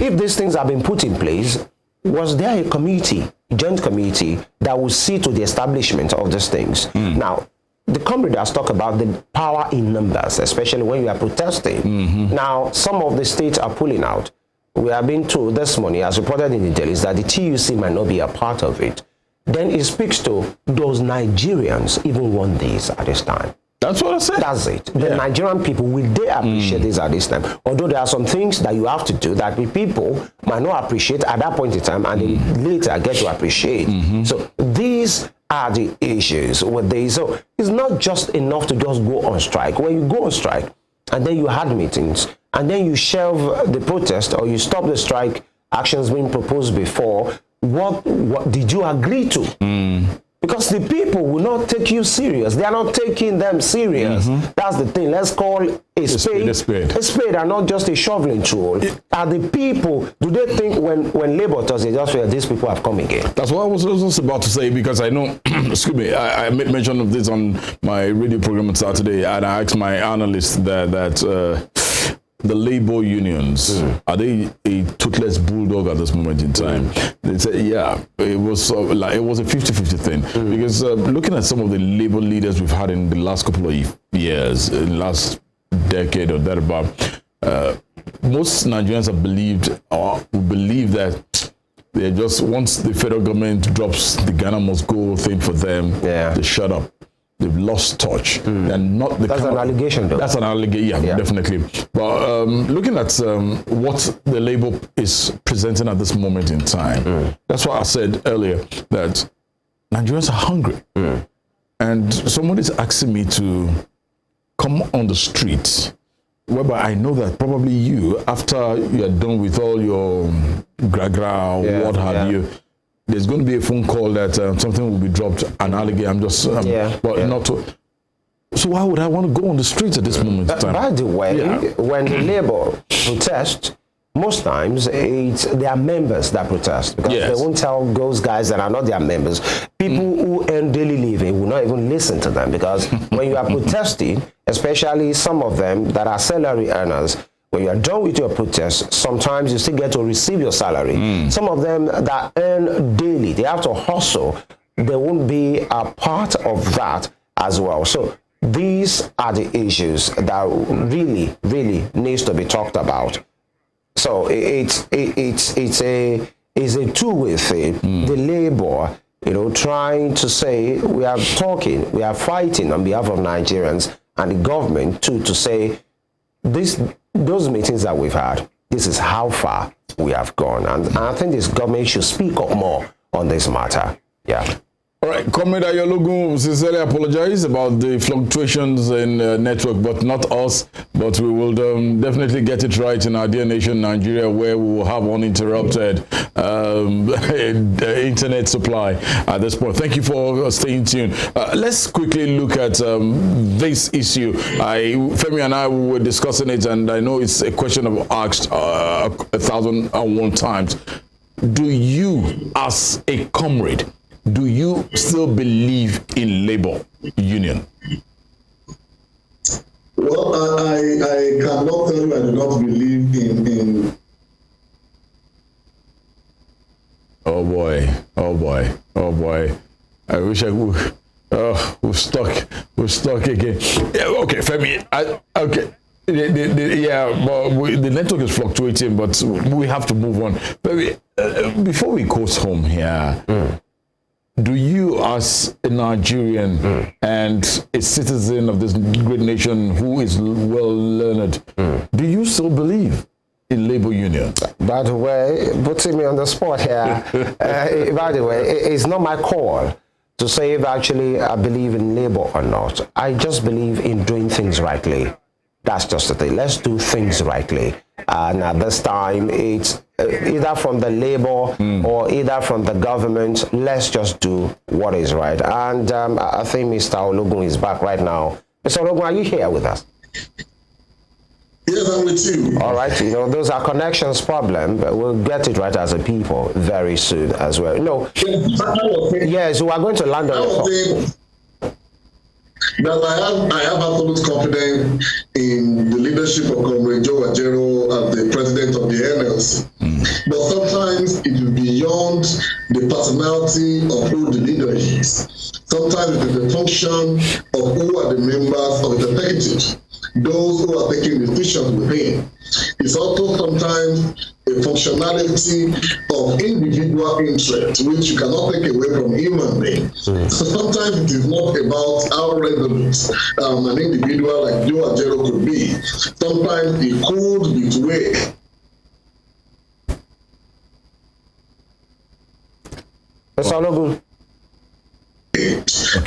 If these things have been put in place, was there a committee, joint committee, that will see to the establishment of these things? Now, the comrade has talked about the power in numbers, especially when you are protesting. Now, some of the states are pulling out. We have been told this morning, as reported in the daily, that the TUC might not be a part of it. Then it speaks to, those Nigerians even want this at this time? That's what I said. That's it. The Nigerian people, will they appreciate this at this time? Although there are some things that you have to do that the people might not appreciate at that point in time, and they later get to appreciate. So these are the issues with this. So it's not just enough to just go on strike. When you go on strike, and then you had meetings, and then you shelve the protest, or you stop the strike actions being proposed before, what did you agree to? Because the people will not take you serious. They are not taking them serious. That's the thing. Let's call a spade a spade, and not just a shoveling tool. Are the people, do they think when Labour does it, just feel these people have come again? That's what I was just about to say, because I know, excuse me, I made mention of this on my radio program on Saturday, and I asked my analyst that the labor unions, are they a toothless bulldog at this moment in time? They say, yeah, it was a 50-50 thing. Because looking at some of the labor leaders we've had in the last couple of years, last decade or thereabout, most Nigerians have believed, or believe that they just, once the federal government drops the Ghana must go thing for them, they shut up. They've lost touch. And not the That's an allegation, though. That's an allegation, definitely. But looking at what the Labour is presenting at this moment in time, that's why I said earlier that Nigerians are hungry. And someone is asking me to come on the street, whereby I know that probably you, after you are done with all your gra-gra, what have you, there's going to be a phone call that something will be dropped, an allegation. I'm just, but not to. So why would I want to go on the streets at this moment in time? By the way, when the Labour protest, most times it's their members that protest, because Yes. they won't tell those guys that are not their members. People who earn daily living will not even listen to them, because when you are protesting, especially some of them that are salary earners, when you are done with your protest, sometimes you still get to receive your salary. Some of them that earn daily, they have to hustle. They won't be a part of that as well. So these are the issues that really needs to be talked about. So it's a two-way thing. The labor, trying to say we are talking, we are fighting on behalf of Nigerians, and the government too, to say those meetings that we've had, this is how far we have gone, and I think this government should speak up more on this matter. Yeah. All right, Comrade Ayologun, sincerely apologize about the fluctuations in network, but not us. But we will definitely get it right in our dear nation, Nigeria, where we will have uninterrupted internet supply at this point. Thank you for staying tuned. Let's quickly look at this issue. Femi and I were discussing it, and I know it's a question I've asked 1,001 times. Do you, as a comrade, do you still believe in labor union? Well, I cannot tell you I do not believe in. Oh boy! I wish I would. We're stuck again. Yeah, okay, Femi. Okay. The network is fluctuating, but we have to move on. Femi, before we coast home here. Do you, as a Nigerian and a citizen of this great nation who is well learned, do you still believe in labor union? By the way, putting me on the spot here, by the way, it's not my call to say if actually I believe in labor or not. I just believe in doing things rightly. That's just the thing. Let's do things rightly. And at this time, it's either from the labor or either from the government. Let's just do what is right. And I think Mr. Ologun is back right now. Mr. Ologun, are you here with us? Yes, I'm with you. All right. Those are connections problem, but we'll get it right as a people very soon as well. Yes, we are going to land on the Now, I have absolute confidence in the leadership of Comrade Joe Ajero as the president of the NLC. But sometimes it is beyond the personality of who the leader is. Sometimes it is the function of who are the members of the executive, those who are taking decisions with him. It's also sometimes a functionality of individual interest, which you cannot take away from human beings. So sometimes it is not about how resolute an individual like Joe Ajero could be. Sometimes it could be swayed.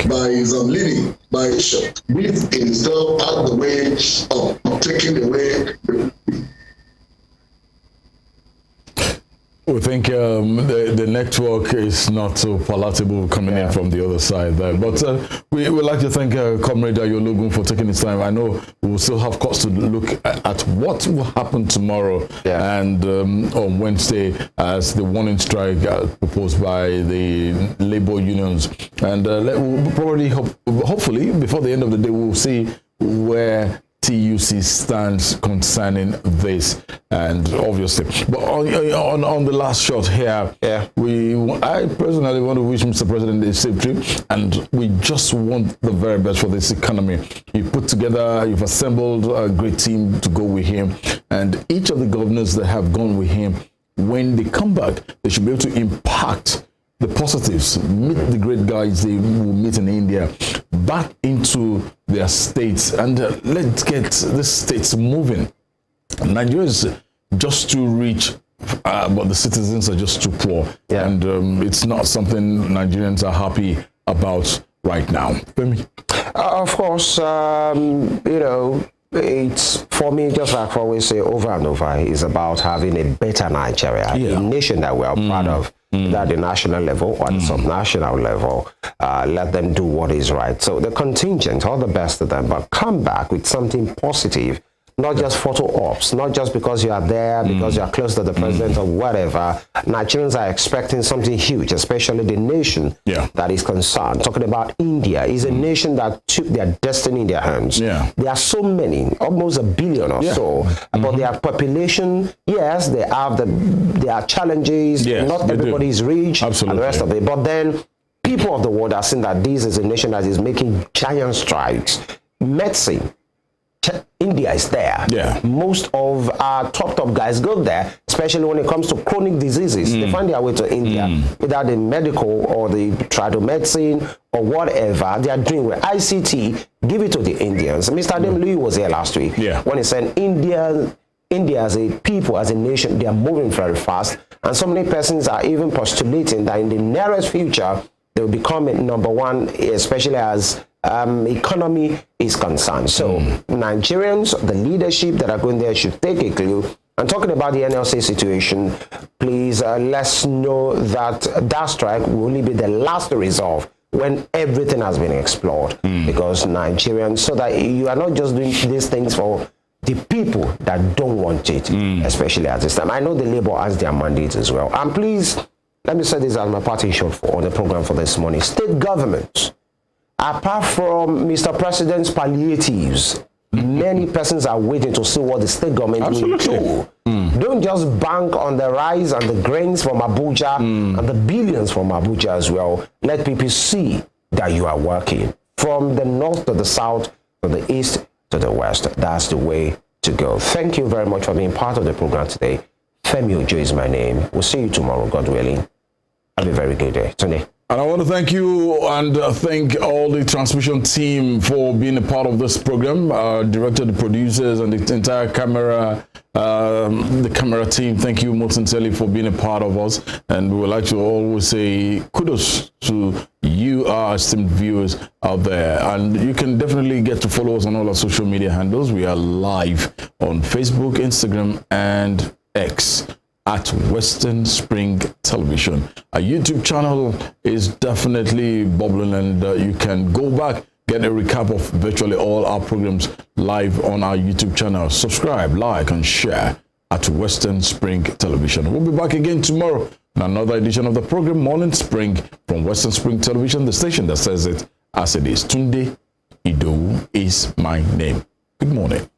By his leading, by his this himself out the way of taking away. We think the network is not so palatable coming in from the other side there. But we would like to thank Comrade Ayologun for taking his time. I know we will still have cause to look at what will happen tomorrow and on Wednesday as the warning strike proposed by the labor unions. And we'll probably, hopefully, before the end of the day, we'll see where TUC stands concerning this, and obviously, but on the last shot here, I personally want to wish Mr. President a safe trip, and we just want the very best for this economy. You've assembled a great team to go with him, and each of the governors that have gone with him, when they come back, they should be able to impact the positives, meet the great guys they will meet in India, back into their states, and let's get this states moving. Nigeria is just too rich, but the citizens are just too poor, and it's not something Nigerians are happy about right now. Of course, it's, for me, just like I always say over and over, is about having a better Nigeria, a nation that we are proud of, at the national level or the subnational level. Let them do what is right. So the contingent, all the best of them, but come back with something positive. not just photo ops, not just because you are there, because you are close to the president or whatever. Nigerians are expecting something huge, especially the nation that is concerned. Talking about India, is a nation that took their destiny in their hands. There are so many, almost 1 billion or so, but their population, yes, they have there are challenges. Not everybody is rich, and the rest of it. But then people of the world are saying that this is a nation that is making giant strides. Medicine, India is there. Most of our top guys go there, especially when it comes to chronic diseases. They find their way to India, whether the medical or the tradomedicine or whatever they are doing with ICT. Give it to the Indians. Mr. Ademolu was here last week when he said India as a people, as a nation, they are moving very fast, and so many persons are even postulating that in the nearest future they will become #1, especially as economy is concerned. So Nigerians, the leadership that are going there should take a clue. And talking about the NLC situation, please let's know that that strike will only be the last result when everything has been explored. Because Nigerians, so that you are not just doing these things for the people that don't want it, especially at this time. I know the Labour has their mandates as well. And please, let me say this as my parting shot on the program for this morning. State governments, apart from Mr. President's palliatives, many persons are waiting to see what the state government will do. Don't just bank on the rice and the grains from Abuja and the billions from Abuja as well. Let people see that you are working from the north to the south, to the east to the west. That's the way to go. Thank you very much for being part of the program today. Femi Ojo is my name. We'll see you tomorrow, God willing. Have a very good day. Sunday. And I want to thank you and thank all the transmission team for being a part of this program, director, the producers, and the entire camera, the camera team. Thank you most sincerely for being a part of us. And we would like to always say kudos to you, our esteemed viewers out there. And you can definitely get to follow us on all our social media handles. We are live on Facebook, Instagram, and X at Western Spring Television. Our YouTube channel is definitely bubbling, and you can go back, get a recap of virtually all our programs live on our YouTube channel. Subscribe, like, and share at Western Spring Television. We'll be back again tomorrow in another edition of the program, Morning Spring, from Western Spring Television, the station that says it as it is. Tunde Idowu is my name. Good morning.